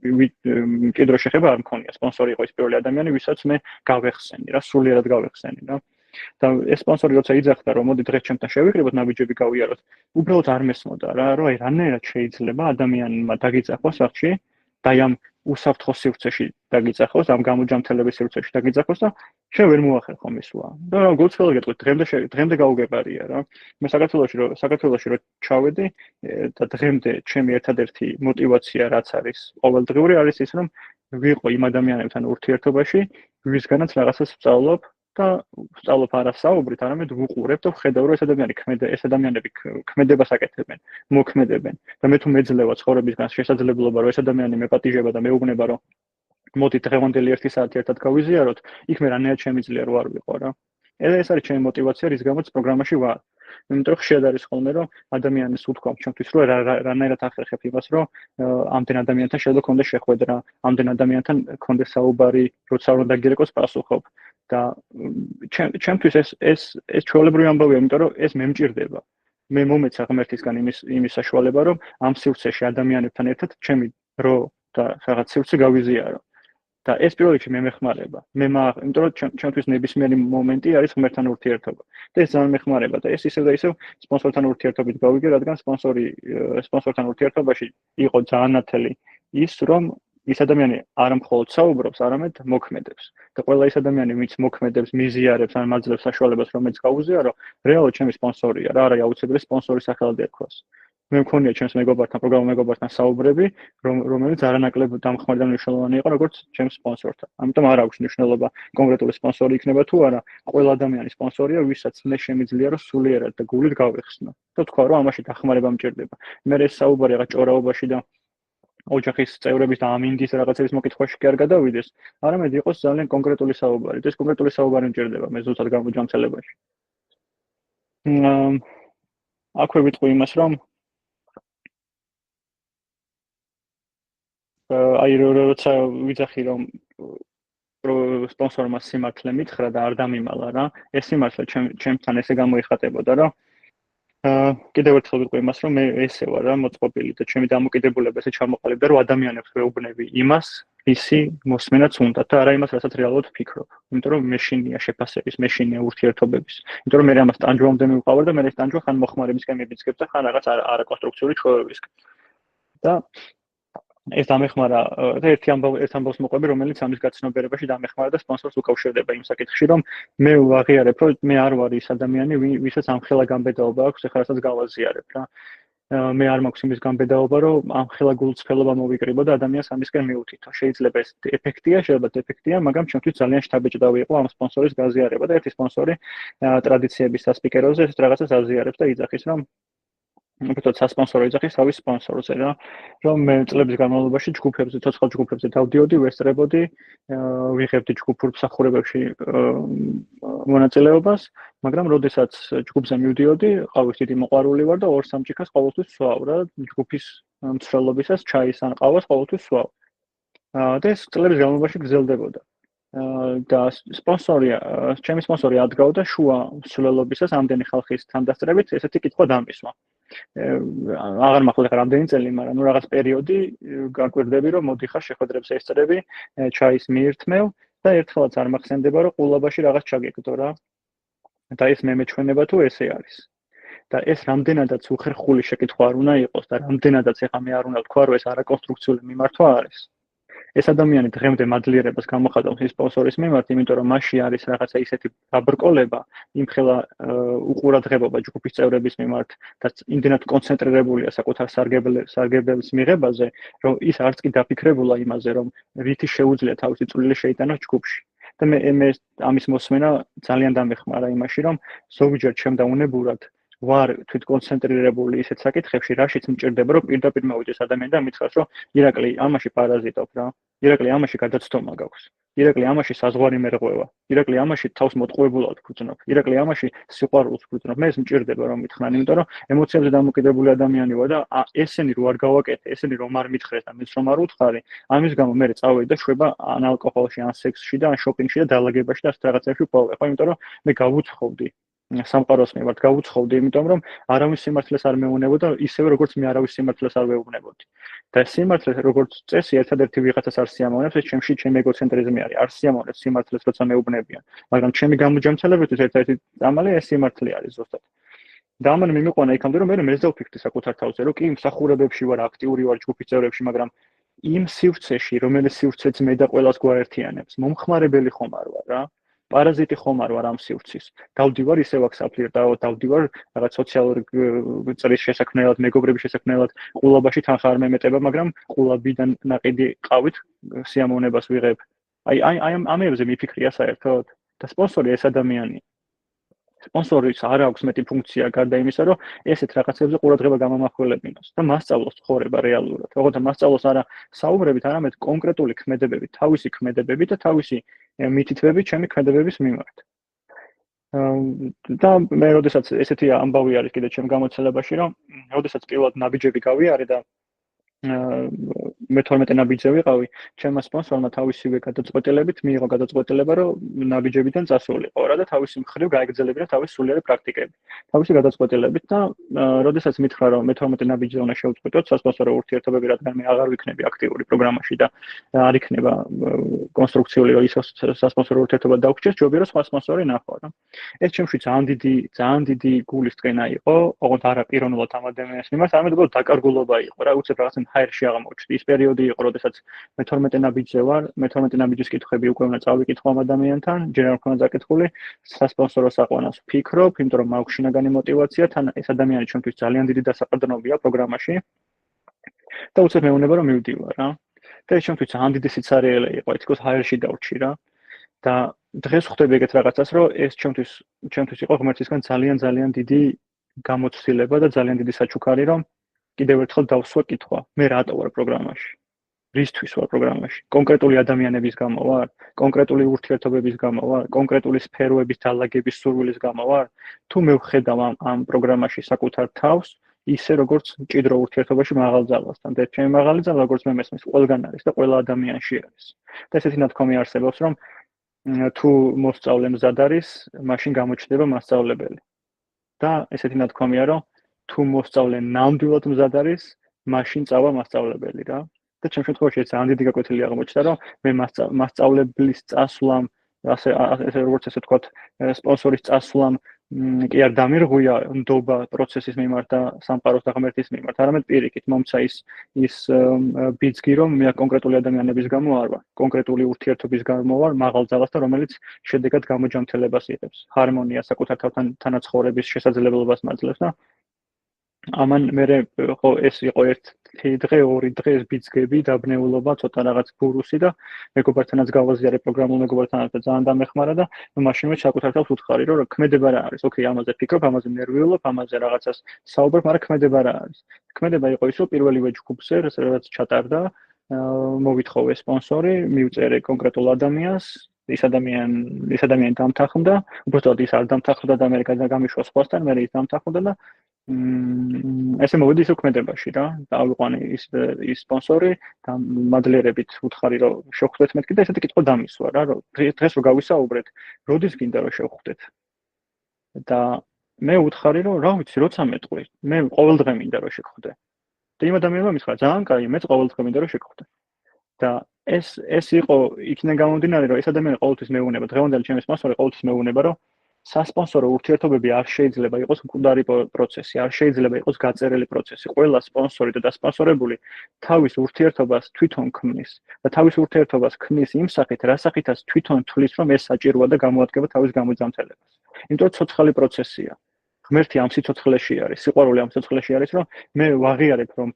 მჭიდრო შეხება არ მქონია. სპონსორი იყო ის პირველი ადამიანი, ვისაც მე გავეხსენი რა, სულიერად გავეხსენი რა. და ეს სპონსორი როცა იძახდა რომ მოდი დღეს ჩემთან შევიკრიბოთ, ნაბიჯები გავიაროთ, უბრალოდ არ მესმოდა რა, რომ აი რანაირად შეიძლება ადამიანმა დაგიძახოს ახში და აი ამ უსაფრთხო სივრცეში დაგიძახოს, ამ გამოჯანმრთელების სივრცეში დაგიძახოს და შენ ვერ მოახერხო მისვლა. და რა გულწრფელად გეტყვით, დღემდე გაუგებარია რა. მე საქართველოში რო ჩავედი და დღემდე ჩემი ერთადერთი мотиваცია რაც არის ყოველდღიური არის ის რომ ვიყო იმ ადამიანებთან ურთიერთობაში, ვისგანაც რაღაცას ვსწავლობ და ვსწავლობ არა საუბრით, არამედ ვუყურებ და ვხედავ რომ ეს ადამიანები ქმედებას აკეთებენ, მოქმედებენ და მე თუ მეძლევა ცხოვრებისგან შესაძლებლობა რომ ეს ადამიანი მეპატიჟება და მეუბნება რომ მოდი დღევანდელი 1 საათი ერთად გავიზიაროთ, იქ მე რანაირად შემიძლია რომ არ ვიყო რა. ეს არის ჩემი мотиваცია, რის გამოც პროგრამაში ვარ. იმიტომ რომ ხშირად არის ხოლმე რომ ადამიანს უთქვამთ ჩვენთვის რომ რანაირად ახერხებ იმას რომ ამდენ ადამიანთან შეიძლება გქონდეს შეხვედრა, ამდენ ადამიანთან გქონდეს საუბარი, როცა უნდა გირეკოს პასუხობ და ჩემთვის ეს ჩვეულებრივი ამბავია, იმიტომ რომ ეს მე მჭირდება. მე მომეცა ღმერთისგან იმის საშუალება რომ ამ სივრცეში ადამიანებთან ერთად ჩემი დრო და რაღაც სივრცე გავიზიარო. და ეს პირველ რიგში მე მეხმარება. იმიტომ რომ ჩემთვის ნებისმიერი მომენტი არის ღმერთთან ურთიერთობა. და ეს ძალიან მეხმარება და ეს ისევ და ისევ სპონსორთან ურთიერთობით გავიგე, რადგან სპონსორთან ურთიერთობაში იყო ძალიან ნათელი ის, რომ ის ადამიანი არ მხოლოდ საუბრობს, არამედ მოქმედებს. და ყველა ის ადამიანი, ვინც მოქმედებს, მიზიარებს, ან მაძლევს საშუალებას, რომელიც გაუზიარო, რეალურად ჩემი სპონსორია რა, არა აუცილებელი სპონსორის სახელად ერქვას. მე მქონია ჩემს პროგრამა მეგობართან საუბრები, რომელიც არანაკლებ დამხმარე და მნიშვნელოვანი იყო, როგორც ჩემს სპონსორთან. ამიტომ არ აქვს მნიშვნელობა კონკრეტული სპონსორი იქნება თუ არა, ყველა ადამიანი სპონსორია, ვისაც მე შემიძლია რომ სულიერად და გულით გავეხსნო. და თქვა რომ ამაში დახმარება მჭირდება. მე ეს საუბარი რაღაც ჭორაობაში და ოჯახის წევრების და ამინდის რაღაცების მოკითხვაში კი არ გადავიდეს, არამედ იყოს ძალიან კონკრეტული საუბარი. ეს კონკრეტული საუბარი მჭირდება მე ზუსტად გამოჯანმრთელებაში. აქვე ვიტყვი იმას, რომ აი როცა ვიძახი რომ სპონსორმა სიმართლე მითხრა და არ დამიმალა რა, ეს სიმართლე ჩემთან ესე გამოიხატებოდა რომ კიდევ ერთხელ ვიტყვი იმას რომ მე ესე ვარ რა მოწყობილი და ჩემი დამოკიდებულება ესე ჩამოყალიბდა რომ ადამიანებს ვეუბნები იმას ისი მოსმენაც უნდა და არა იმას რასაც რეალურად ვფიქრობ. იმიტომ რომ მეშინია შეფასების, მეშინია ურთიერთობების. იმიტომ რომ მე ამას ტანჯვამდე მივყავარ და მე ეს ტანჯვა ხან მოხმარებისკენ მიბიძგებს და ხან რაღაც არაკონსტრუქციული ჩვევებისკენ. და ეს დამეხმარა და ერთ ამბავს მოყვები, რომელიც ამის გაცნობიერებაში დამეხმარა და სპონსორს უკავშირდება იმ საკითხში, რომ მე ვაღიარებ, რომ მე არ ვარ ის ადამიანი, ვისაც ამხელა გამბედაობა აქვს, ეხლა რასაც გავაზიარებ რა. მე არ მაქვს იმის გამბედაობა, რომ ამხელა გულწრფელობა მოვიკრიბო და ადამიანს ამისკენ მიუთითო. შეიძლება ეს ეფექტია, შეიძლება დეფექტია, მაგრამ ჩემთვის ძალიან შთაბეჭდავი იყო ამ სპონსორის გაზიარება და ერთი სპონსორი ტრადიციების სასპიკეროზე ეს რაღაცას აზიარებს და იძახის, რომ უბრალოდ სასპონსორო იძახის თავის სპონსორზე რა, რომ მე წლების განმავლობაში ცოცხალ ჯგუფებზე დავდიოდი, ვესწრებოდი, ვიღებდი ჯგუფურ მსახურებებში მონაწილეობას, მაგრამ როდესაც ჯგუფზე მივდიოდი, ყავის დიდი მოყვარული ვარ და 2-3 ჭიქას ყოველთვის ვსვავ რა, ჯგუფის მსვლელობისას ჩაის ან ყავას ყოველთვის ვსვავ. და ეს წლების განმავლობაში გრძელდებოდა. და ჩემი სპონსორი ადგავდა შუა მსვლელობისას ამდენი ხალხის თანდასწრებით ესეთი კითხვა დამისვა. აღარ მახსოვს ახლა რამდენი წელი, მაგრამ რაღაც პერიოდი გაკვირდები, რომ მოდიხარ შეხვედრებს ესწრები, ჩაის მიირთმევ და ერთხელაც არ მახსენდება, რომ ყულაბაში რაღაც ჩაგეკდო რა. და ეს მე მეჩვენება თუ ესე არის. და ეს რამდენადაც უხერხული შეკითხვა არ უნდა იყოს და რამდენადაც ეხა მე არ უნდა ვთქვა, რომ ეს არაკონსტრუქციული მიმართვა არის. ეს ადამიანი დღემდე მადლიერებას გამოხატავს ის სპონსორის მიმართ, იმიტომ რომ მასში არის რაღაცა ისეთი დაბრკოლება, იმხელა უყურადღებობა ჯგუფის წევრების მიმართ და იმდენად კონცენტრირებულია საკუთარ სარგებელს მიღებაზე, რომ ის არც კი დაფიქრებულა იმაზე, რომ რითი შეუძლია თავისი წვლილი შეიტანოს ჯგუფში. და მე ამის მოსმენა ძალიან დამეხმარა იმაში, რომ ზოგჯერ ჩემ და უნებურად ვარ თვითკონცენტრირებული ისეთ საკითხებში, რაშიც მჭირდება, რომ პირდაპირ მოვიდეს ადამიანი და მითხრას, რომ ირაკლი, ამაში პარაზიტობ რა. ირაკლი, ამაში გადაცდომა გაქვს. ირაკლი, ამაში საზღვარი მერღვევა. ირაკლი, ამაში თავს მოტყუებულად ვგრძნობ. ირაკლი, ამაში სიყვარულს ვგრძნობ. მე ეს მჭირდება რომ მითხრან, იმიტომ რომ ემოციებზე დამოკიდებული ადამიანი ვარ და ესენი რო არ გავაკეთე, ესენი რომ არ მითხრეს და მეც რომ არ უთხარი, ამის გამო მე წავედი და შვება ან ალკოჰოლში, ან სექსში და ან შოპინგში და დაალაგებაში და ასეთ რაღაცებში ვყავ. ხო, იმიტომ რომ მე გავუცხოვდი სამყაროს მიმართ გავუცხოვდი, იმიტომ რომ არავის სიმართლეს არ მეუნებოდა ისევე როგორც მე არავის სიმართლეს არ ვეუბნებოდი. და სიმართლე როგორც წესი ერთადერთი ვიღაცას არ სიამოვნებს, ეს ჩემში ჩემი ეგოცენტრიზმი არის. არ სიამოვნებს სიმართლეს, როცა მეუბნებიან, მაგრამ ჩემი გამოჯამცელებისთვის ერთ-ერთი დამალე ეს სიმართლე არის ზუსტად. და ამან მიმიყვანა იქამდე რომ მე მეც დავფიქრდი საკუთარ თავზე, რომ კი მსახურებებში ვარ, აქტიური ვარ ჯგუფის წევრებში, მაგრამ იმ სივრცეში, რომელიც სივრცეც მე და ყველას გვაერთიანებს, მომხმარებელი ხომ არ ვარ რა. პარაზიტი ხომ არ ვარ ამ სივრცის. დავდივარ ისევ აქ საფლირტაო, დავდივარ რაღაც სოციალური წრის შესაქმნელად, მეგობრების შესაქმნელად, ყულაბაში თანხა არ მემეტება, მაგრამ ყულაბიდან ნაყიდი ყავით სიამოვნებას ვიღებ. აი ამებზე მიფიქრია საერთოდ და სპონსორი ეს ადამიანია. სპონსორის არ აქვს მეტი ფუნქცია გარდა იმისა, რომ ესეთ რაღაცებზე ყურადღება გამამახვილებინოს და მასწავლოს ცხოვრება რეალურად. ოღონდ მასწავლოს არა საუბრებით, არამედ კონკრეტული ქმედებებით, თავისი ქმედებებით და თავისი მითითებებით ჩემი ქმედებების მიმართ. და მე როდესაც ესეთი ამბავი არის კიდე ჩემ გამოცდილებაში, რომ როდესაც პირველად ნაბიჯები გავიარე და მე-12 ნაბიჯზე ვიყავი, ჩემმა სპონსორმა თავისივე გადაწყვეტილებით მიიღო გადაწყვეტილება, რომ ნაბიჯებიდან წასულიყო რა და თავისი მხრივ გაეგრძელებინა თავისი სულიერი პრაქტიკები. თავისი გადაწყვეტილებით და როდესაც მითხრა, რომ მე-12 ნაბიჯზე უნდა შევწყვეტოთ სასპონსორო ურთიერთობები, რადგან მე აღარ ვიქნები აქტიური პროგრამაში და არ იქნება კონსტრუქციული ის სასპონსორო ურთიერთობა დაგვჭირს, ჯობია რომ სხვა სპონსორი ნახო რა. ეს ჩემში ძალიან დიდი გულის ტკენა იყო, ოღონდ არა პიროვნულად ამ ადამიანის მიმართ, არამედ უბრალოდ დაკარგულობა იყო რა, უცებ რაღაცა ჰაერში აღმოჩნდი. ის პერიოდი იყო, როდესაც მე-12 ნაბიჯზე ვარ, მე-12 ნაბიჯის კითხვები უკვე უნდა წავიკითხო ამ ადამიანთან, ჯერ არ მქონდა დაკითხული, სასპონსორო საყვანას ვფიქრობ, იმიტომ რომ მაქვს შინაგანი мотиваცია, თან ეს ადამიანი ჩვენთვის ძალიან დიდი დასაყრდნობია პროგრამაში. და უცებ მეუნება რომ მივდივარ რა. და ეს ჩვენთვის ძალიან დიდი სიცარიელე იყო, თქოს ჰაერში დავრჩი რა. და დღეს ხვდები ეგეთ რაღაცას, რომ ეს ჩვენთვის იყო ღმერთისგან ძალიან დიდი გამოცდილება და ძალიან დიდი საჩუქარი, რომ კიდევ ერთხელ დავსვა კითხვა. მე რატო ვარ პროგრამაში? რისთვის ვარ პროგრამაში? კონკრეტული ადამიანების გამო ვარ? კონკრეტული ურთიერთობების გამო ვარ? კონკრეტული სფეროების დალაგების სურვილის გამო ვარ? თუ მე ვხედავ ამ პროგრამაში საკუთარ თავს, ისე როგორც მჭიდრო ურთიერთობაში მაღალ ძალასთან. და ჩემი მაღალი ძალა, როგორც მე მესმის, ყველგან არის და ყველა ადამიანში არის. და ესეთი ნათქვამი არსებობს, რომ თუ მოსწავლე მზად არის, მაშინ გამოჩნდება მასწავლებელი. და ესეთი ნათქვამია, რომ თუ მოსწავლე ნამდვილად მზად არის, მაშინ წავა მასწავლებელი რა. და ჩემ შემთხვევაში ეს ძალიან დიდი გაკვეთილი აღმოჩნდა, რომ მე მასწავლებლის წასვლამ, ასე როგორც ესე ვთქვათ, სპონსორის წასვლამ კი არ დამირღვია ნდობა პროცესის მიმართ და სამყაროს და ღმერთის მიმართ, არამედ პირიქით მომცა ის ბიძგი, რომ მე კონკრეტული ადამიანების გამო არ ვარ, კონკრეტული ურთიერთობის გამო ვარ მაღალ ძალასთან, რომელიც შედეგად გამოჯამთელებას იღებს, ჰარმონიას, საკუთარ თავთან თანაცხოვრების შესაძლებლობას მაძლევს და ამან მე ხო ეს იყო ერთი დღე, ორი დღე ეს ბიძგები, დაბნეულობა, ცოტა რაღაც ბურუსი და მეგობართანაც გავაზიარე პროგრამულ მეგობართანაც და ძალიან დამეხმარა და მაშინვე საკუთარ თავს უთხარი, რომ ქმედება რა არის. ოკეი, ამაზე ფიქრობ, ამაზე ნერვიულობ, ამაზე რაღაცას საუბრობ, მაგრამ ქმედება რა არის? ქმედება იყო ის, რომ პირველივე ჯგუფზე, რაც ჩატარდა, მოვითხოვე სპონსორი, მივწერე კონკრეტულ ადამიანს, ის ადამიანი დამთანხმდა, უბრალოდ ის არ დამთანხმდა და მე გამიშვა სხვასთან, მე ის დამთანხმდა და ესე მოვედი ის ქმედებაში რა. დავიყვანე ის სპონსორი და მადლიერებით უთხარი რომ შევხვდეთ მეთქი და ესეთი კითხვა დამისვა რა, რომ დღეს რო გავისაუბრეთ, როდის გინდა რომ შევხვდეთ. და მე უთხარი რომ რა ვიცი, როცა მეტყვი, მე ყოველდღე მინდა რომ შეგხვდე. და იმ ადამიანმა მითხრა, ძალიან კაი, მეც ყოველდღე მინდა რომ შეგხვდე. და ეს იყო იქიდან გამომდინარე, რომ ეს ადამიანი ყოველთვის მეუნება, დღევანდელი ჩემი სპონსორი ყოველთვის მეუნება, რომ სასპონსორო ურთიერთობები არ შეიძლება იყოს მკვდარი პროცესი, არ შეიძლება იყოს გაწერილი პროცესი. ყველა სპონსორი და დასპონსორებული თავის ურთიერთობას თვითონ ქმნის და თავის ურთიერთობას ქმნის იმ სახით, რა სახითაც თვითონ თვლის, რომ ეს საჭიროა და გამოადგება თავის გამოძამთელებას. იმიტომ რომ ცოცხალი პროცესია. ღმერთი ამ სიცოცხლეში არის, სიყვარული ამ სიცოცხლეში არის, რომ მე ვაღიარებ, რომ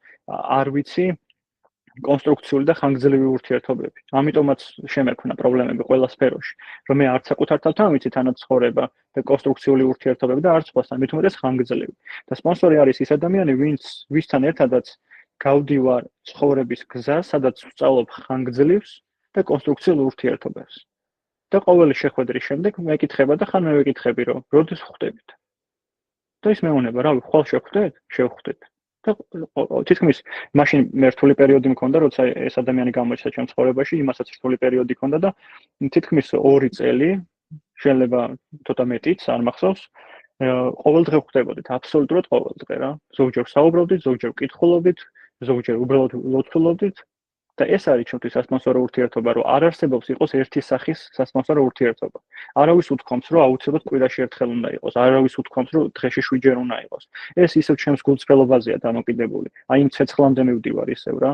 არ ვიცი კონსტრუქციული და ხანგრძლივი ურთიერთობები. ამიტომაც შემექმნა პრობლემები ყველა სფეროში, რომ მე არც საკუთარ თავთან ვიცი თანაც ცხოვრება და კონსტრუქციული ურთიერთობები და არც სხვასთან, მით უმეტეს ხანგრძლივი. და სპონსორი არის ის ადამიანი, ვისთან ერთადაც გავდივარ ცხოვრების გზას, სადაც ვსწავლობ ხანგრძლივს და კონსტრუქციულ ურთიერთობებს. და ყოველი შეხვედრის შემდეგ მეკითხება და ხან მე ვეკითხები, რომ როდის ხვდებით. და ის მეუბნება, რავი, ხვალ შევხვდეთ? შევხვდეთ. და თითქმის მაშინ მე რთული პერიოდი მქონდა, როცა ეს ადამიანი გამოჩნდა ჩემ ცხოვრებაში, იმასაც რთული პერიოდი მქონდა და თითქმის 2 წელი, შეიძლება ცოტა მეტიც, არ მახსოვს, ყოველდღე ხვდებოდით, აბსოლუტურად ყოველდღე რა. ზოგჯერ საუბრობდით, ზოგჯერ ვკითხულობდით, ზოგჯერ უბრალოდ ლოცულობდით. და ეს არის ჩვენთვის სასპონსორო ურთიერთობა, რომ არ არსებობს იყოს ერთი სახის სასპონსორო ურთიერთობა. არავის უთქვამს, რომ აუცილებლად კვირაში ერთხელ უნდა იყოს, არავის უთქვამს, რომ დღეში 7 ჯერ უნდა იყოს. ეს ისევ ჩემს გულწრფელობაზეა დამოკიდებული. აი იმ ცეცხლამდე მივდივარ ისევ რა.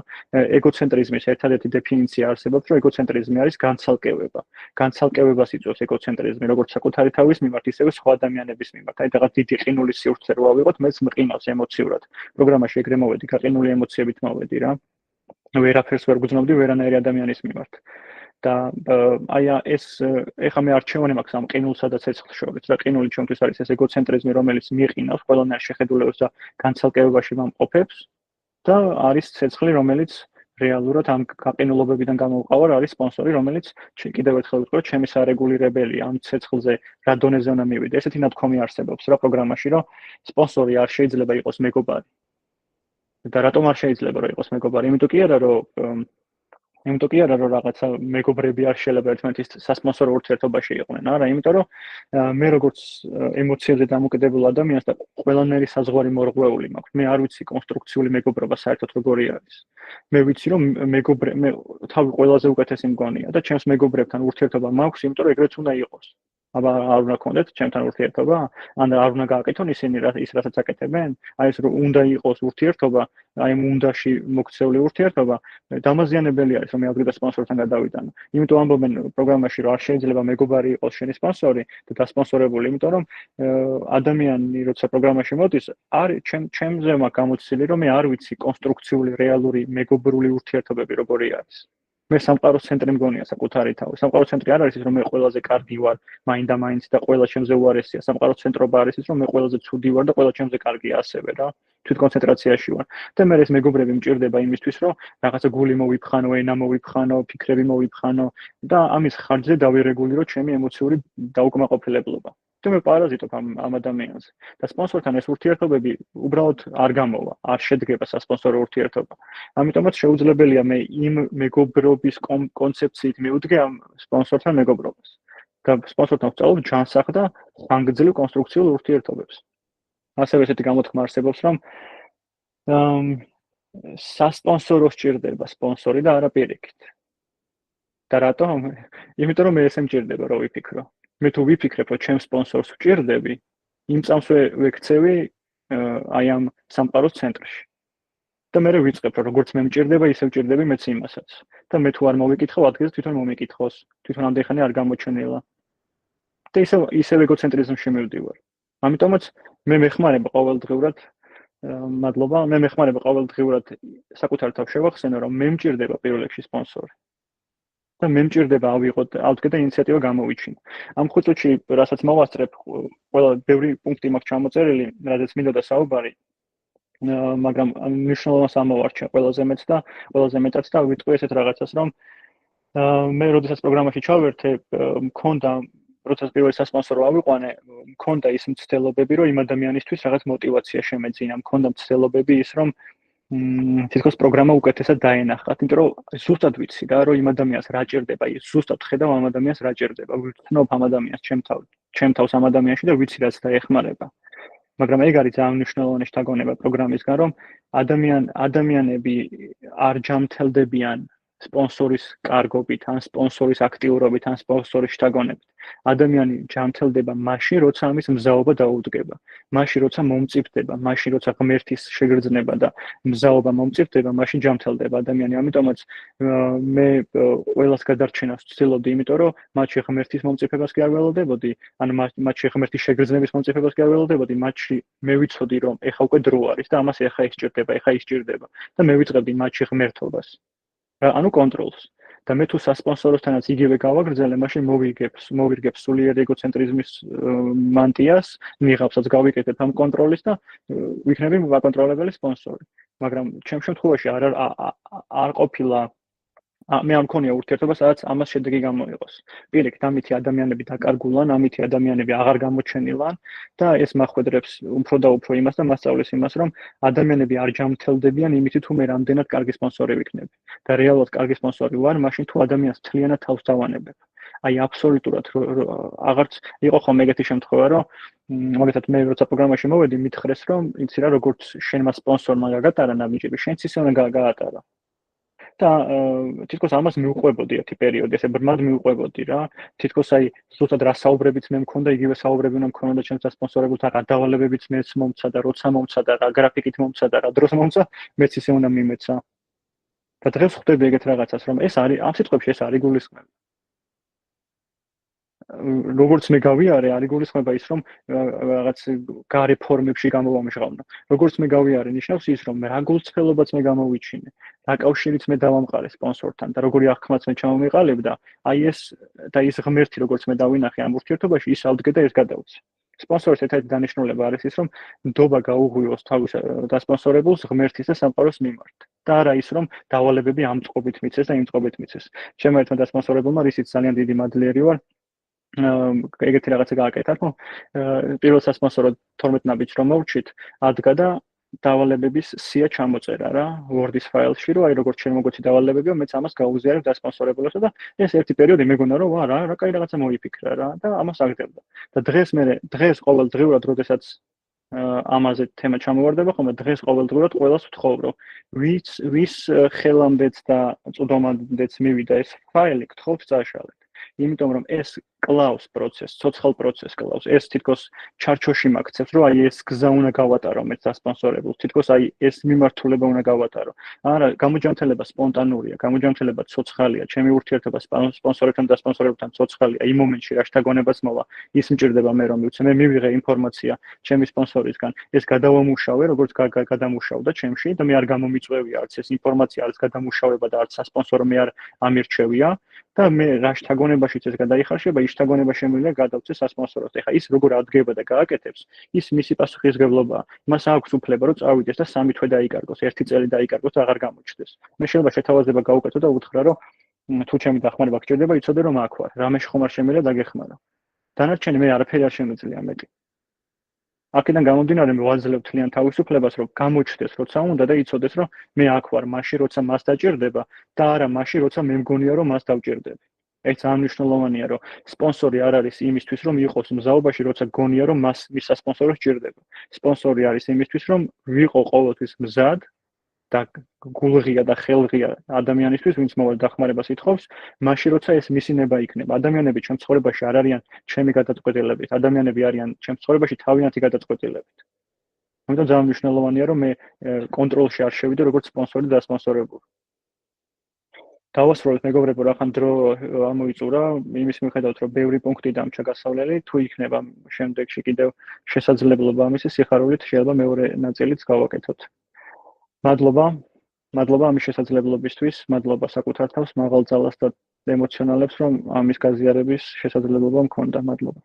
ეგოცენტრიზმის ერთადერთი დეფინიცია არსებობს, რომ ეგოცენტრიზმი არის განცალკევება. განცალკევებას იწვევს ეგოცენტრიზმი, როგორც საკუთარი თავის მიმართ, ისევე სხვა ადამიანების მიმართ. აი რაღაც დიდი ყინულის სივრცე რო ავიღოთ, მეც მყინავს ემოციურად. პროგრამაში ეგრე მოვედი, გაყინული ემოციებით მოვედი რა. ვერაფერს ვერ გძნობდი ვერანაირი ადამიანის მიმართ. და აი ეს ეხლა მე არჩევანი მაქვს ამ ყინულსა და ცეცხლს შორის. და ყინული ჩვენთვის არის ეს ეგოცენტრიზმი, რომელიც მიყინავს ყველანაირ შეხედულებებს და განცალკევებაში მომყოფებს და არის ცეცხლი, რომელიც რეალურად ამ გაყინულობებიდან გამოვყავარ, არის სპონსორი, რომელიც კიდევ ერთხელ ვიტყვი, რომ ჩემი სარეგულირებელი ამ ცეცხლზე რა დონეზე უნდა მივიდე. ესეთი ნათქვამი არსებობს რა პროგრამაში, რომ სპონსორი არ შეიძლება იყოს მეგობარი. და რატომ არ შეიძლება რომ იყოს მეგობარი? იმიტომ კი არა რომ რაღაცა მეგობრები არ შეიძლება ერთმანეთის სასპონსორო ურთიერთობაში იყვნენ, არა, იმიტომ რომ მე როგორც ემოციებზე დამოკიდებულ ადამიანს და ყველანაირი საზღვარი მორღვეული მაქვს. მე არ ვიცი კონსტრუქციული მეგობრობა საერთოდ როგორი არის. მე ვიცი რომ მე თავი ყველაზე უკეთესი მგონია და ჩემს მეგობრებთან ურთიერთობა მაქვს, იმიტომ რომ ეგრეც უნდა იყოს. აბა არ უნდა გქონდეთ ჩემთან ურთიერთობა? ან არ უნდა გააკეთონ ისინი ის რასაც აკეთებენ? აი ეს რომ უნდა იყოს ურთიერთობა, აი ამ უნდაში მოქცეული ურთიერთობა, დამაზიანებელი არის რომ მე აგრეთვე სპონსორთან გადავიტანო. იმიტომ ამბობენ პროგრამაში რომ არ შეიძლება მეგობარი იყოს შენი სპონსორი და დასპონსორებული, იმიტომ რომ ადამიანი როცა პროგრამაში მოდის, არის ჩემზე მაქვს გამოცდილი რომ მე არ ვიცი კონსტრუქციული რეალური მეგობრული ურთიერთობები როგორი არის. მე სამყაროს ცენტრი მგონია საკუთარი თავი. სამყაროს ცენტრი არ არის ის რომ მე ყველაზე კარგი ვარ, მაინდა-მაინც და ყველა ჩემზე უარესია. სამყაროს ცენტრობა არის ის რომ მე ყველაზე ცუდი ვარ და ყველა ჩემზე კარგია ასევე რა. თვითკონცენტრაციაში ვარ. და მე ეს მეგობრები მჭირდება იმისთვის რომ რაღაცა გული მოვიფხანო, ენა მოვიფხანო, ფიქრები მოვიფხანო და ამის ხარჯზე დავირეგულირო ჩემი ემოციური დაუკმაყოფილებლობა. და მე პარაზიტობ ამ ადამიანზე. და სპონსორთან ეს ურთიერთობები უბრალოდ არ გამოვა, არ შედგება სასპონსორო ურთიერთობა. ამიტომაც შეუძლებელია მე იმ მეგობრობის კონცეფციით მივდგე ამ სპონსორთან მეგობრობას. და სპონსორთან ვსწავლობ ჯანსაღ და ხანგრძლივ კონსტრუქციულ ურთიერთობებს. ასევე ესეთი გამოთქმა არსებობს, რომ სასპონსორო სჭირდება სპონსორი და არა პირიქით. და რატომ? იმიტომ რომ მე ესე მჭირდება რომ ვიფიქრო. მე თუ ვიფიქრებ რომ ჩემ სპონსორს ვჭირდები, იმ წამს ვექცევი აი ამ სამყაროს ცენტრში. და მე ვიწყებ რომ როგორც მე მჭირდება, ისე ვჭირდები მეც იმასაც. და მე თუ არ მოვიკითხავ, ადგილს თვითონ მომიკითხოს, თვითონ ამდენხანი არ გამოჩენილა. და ისევ ეგოცენტრიზმში მივდივარ. ამიტომაც მე მეხმარება ყოველდღიურად მადლობა, მე მეხმარება ყოველდღიურად საკუთარ თავს შევახსენო, რომ მე მჭირდება პირველ რიგში სპონსორი. და მე მჭირდება ავიღოთ და ინიციატივა გამოვიჩინო. ამ 5 წუთში, რასაც მოვასწრებ, ყველა ბევრი პუნქტი მაქვს ჩამოწერილი, რადგან მინდოდა საუბარი, მაგრამ მნიშვნელოვანს ამოვარჩა ყველაზე მეტად და ვიტყვი ესეთ რაღაცას, რომ მე როდესაც პროგრამაში ჩავერთე, მქონდა როცა პირველი სასპონსორო ავიყვანე, მქონდა ის მცდელობები, რომ იმ ადამიანისთვის რაღაც мотиваცია შემეძინა, მქონდა მცდელობები ის, რომ თითქოს პროგრამა უკეთესად დაენახათ, იმიტომ რომ ზუსტად ვიცი რა, რომ იმ ადამიანს რა ჭირდება, ზუსტად ხედავ ამ ადამიანს რა ჭირდება, ვცნობ ამ ადამიანს ჩემ თავს ამ ადამიანში და ვიცი რაც დაეხმარება. მაგრამ ეგ არის ძალიან მნიშვნელოვანი შთაგონება პროგრამისგან, რომ ადამიანები არ ჯამთელდებიან სპონსორის კარგობით, ან სპონსორის აქტიურობით, ან სპონსორის შთაგონებით. ადამიანი ჯანმრთელდება მაშინ, როცა ამის მზაობა დაუდგება. მაშინ, როცა მომწიფდება, მაშინ, როცა ღმერთის შეგრძნება და მზაობა მომწიფდება, მაშინ ჯანმრთელდება ადამიანი. ამიტომაც მე ყველას გადარჩენას ვცდილობდი, იმიტომ რომ მათში ღმერთის მომწიფებას კი არ ველოდებოდი, ან მათში ღმერთის შეგრძნების მომწიფებას კი არ ველოდებოდი, მათში მე ვიცოდი, რომ ეხა უკვე დრო არის და ამას ეხა ისჭირდება და მე ვიწყებდი მათში ღმერთობას. ანუ კონტროლს. და მე თუ სასპონსოროსთანაც იგივე გავაგრძელე, მაშინ მოვირგებ სულიერ ეგოცენტრიზმის მანტიას, ნიღაბსაც გავიკეთებ ამ კონტროლის და ვიქნები მაკონტროლებელი სპონსორი. მაგრამ ჩემ შემთხვევაში არ ყოფილა მე არ მქონია ურთიერთობა, სადაც ამას შედეგი გამოიღოს. პირიქით, ამითი ადამიანები დაკარგულან, ამითი ადამიანები აღარ გამოჩენილან და ეს მახვედრებს უფრო და უფრო იმას და მასწავლის იმას, რომ ადამიანები არ ჯანმრთელდებიან იმით, თუ მე რამდენად კარგი სპონსორი ვიქნები. და რეალურად კარგი სპონსორი ვარ, მაშინ თუ ადამიანს მთლიანად თავს დავანებებ. აი აბსოლუტურად აღარც იყო ხომ ეგეთი შემთხვევა, რომ მაგათაც მე როცა პროგრამაში მოვედი, მითხრეს, რომ იცი რა, როგორც შენმა სპონსორმა გაგატარა ნაბიჯები, შენც ისე უნდა გაატარა. და თითქოს ამას მიუყვებოდი ერთი პერიოდი, ესე ბრმად მიუყვებოდი რა. თითქოს აი ზუსტად რა საუბრებიც მე მქონდა, იგივე საუბრები უნდა მქონოდა ჩემს დასპონსორებულთან, რა დავალებებიც მეც მომცა და როცა მომცა და რა გრაფიკით მომცა და რა დროს მომცა, მეც ისე უნდა მიმეცა. და დღეს ხვდები ეგეთ რაღაცას, რომ ეს არის ამ სიტყვებში ეს არის გულისხმება. როგორც მე გავიარე, არის გულისხმება ის, რომ რაღაც გარე ფორმებში გამოვამჟღავნო. როგორც მე გავიარე, ნიშნავს ის, რომ რა გულწრფელობაც მე გამოვიჩინე, რა კავშირიც მე დავამყარე სპონსორთან და როგორი აღქმაც მე ჩამომიყალიბდა, აი ეს და ის ღმერთი, როგორც მე დავინახე ამ ურთიერთობაში, ის ავდგე და ეს გადავწე. სპონსორის ერთ-ერთი დანიშნულება არის ის, რომ ნდობა გაუღვიოს თავის დასპონსორებულს ღმერთის და სამყაროს მიმართ. და არა ის, რომ დავალებები ამწყობით მიცეს და იმწყობით მიცეს. ჩემმა ერთმა დასპონსორებულმა, რისიც ძალიან დიდი მადლიერი ვარ, ეგეთი რაღაცა გააკეთა, რომ პირველ სასპონსორო 12 ნაბიჯს რომ მოვჩით, ადგა და დავალებების სია ჩამოწერა რა, Word-ის ფაილში, რომ აი როგორც შენ მოგოცი დავალებებია, მეც ამას გაუზიარებ დასპონსორებულსა და ეს ერთი პერიოდი მეგონა რომ რა კაი რაღაცა მოიფიქრა რა და ამას აგდებდა. და დღეს ყოველდღიურად, როდესაც ამაზე თემა ჩამოვარდება ხოლმე, დღეს ყოველდღიურად ყველას ვთხოვ, რომ ვის ხელამდეც და წვდომამდეც მივიდა ეს ფაილი, გთხოვთ წაშალეთ. იმიტომ რომ ეს კლავს პროცესს, ცოცხალ პროცესს კლავს. ეს თითქოს ჩარჩოში მაქცევს, რომ აი ეს გზა უნდა გავატარო მე დასპონსორებულს. თითქოს აი ეს მიმართულება უნდა გავატარო. არა, გამოჯანმრთელება სპონტანურია, გამოჯანმრთელება ცოცხალია, ჩემი ურთიერთობა სპონსორებთან და დასპონსორებთან ცოცხალია. იმ მომენტში რა შთაგონებას მოვა, ის მჭირდება მე რომ მივცე, მე მივიღე ინფორმაცია ჩემი სპონსორისგან. ეს გადავამუშავე, როგორც გადამუშავდა ჩემში და მე არ გამომიწვევია არც ეს ინფორმაცია, არც გადამუშავება და არც სასპონსორო მე არ ამირჩევია. და მე რა შთაგონებაშიც ეს გადაიხარშება, ის შთაგონება შემიძლია გადავწე სასპონსოროს. ეხა ის როგორ ადგება და გააკეთებს, ის მისი პასუხისმგებლობაა. მას აქვს უფლება, რომ წავიდეს და 3 თვე დაიკარგოს, 1 წელი დაიკარგოს და აღარ გამოჩნდეს. მე შეიძლება შეთავაზება გავუკეთო და უთხრა, რომ თუ ჩემი დახმარება გჭირდება, იცოდე რომ აქ ვარ. რამეში ხომ არ შემიძლია დაგეხმარო. დანარჩენი მე არაფერი არ შემიძლია მეტი. აქედან გამომდინარე მე ვაძლევ თლიან თავისუფლებას, რომ გამოჩნდეს, როცა უნდა და იცოდეს, რომ მე აქ ვარ, მაშინ როცა მას დაჭირდება და არა მაშინ როცა მე მგონია, რომ მას დავჭირდები. ეს ძალიან მნიშვნელოვანია, რომ სპონსორი არ არის იმისთვის, რომ იყოს მზაობაში, როცა გონია, რომ მის სასპონსოროს ჭირდება. სპონსორი არის იმისთვის, რომ ვიყო ყოველთვის მზად და გულღია და ხელღია ადამიანისთვის, ვინც მოვალ დახმარებას ითხოვს, მაშინ როცა ეს მისი ნება იქნება. ადამიანები ჩემ ცხოვრებაში არ არიან ჩემი გადაწყვეტილებით, ადამიანები არიან ჩემ ცხოვრებაში თავიანთი გადაწყვეტილებით. ამიტომ ძალიან მნიშვნელოვანია, რომ მე კონტროლში არ შევიდე როგორც სპონსორი და დასპონსორებული. დავასრულეთ მეგობრებო, რახან დრო ამოიწურა, იმის მიხედავთ, რომ ბევრი პუნქტი დამჩა გასავლელი, თუ იქნება შემდეგში კიდევ შესაძლებლობა ამისი სიხარულით, შეიძლება მეორე ნაწილიც გავაკეთოთ. მადლობა ამის შესაძლებლობისთვის, მადლობა საკუთარ თავს, მაღალ ძალას და ემოციონალებს, რომ ამის გაზიარების შესაძლებლობა მქონდა. მადლობა.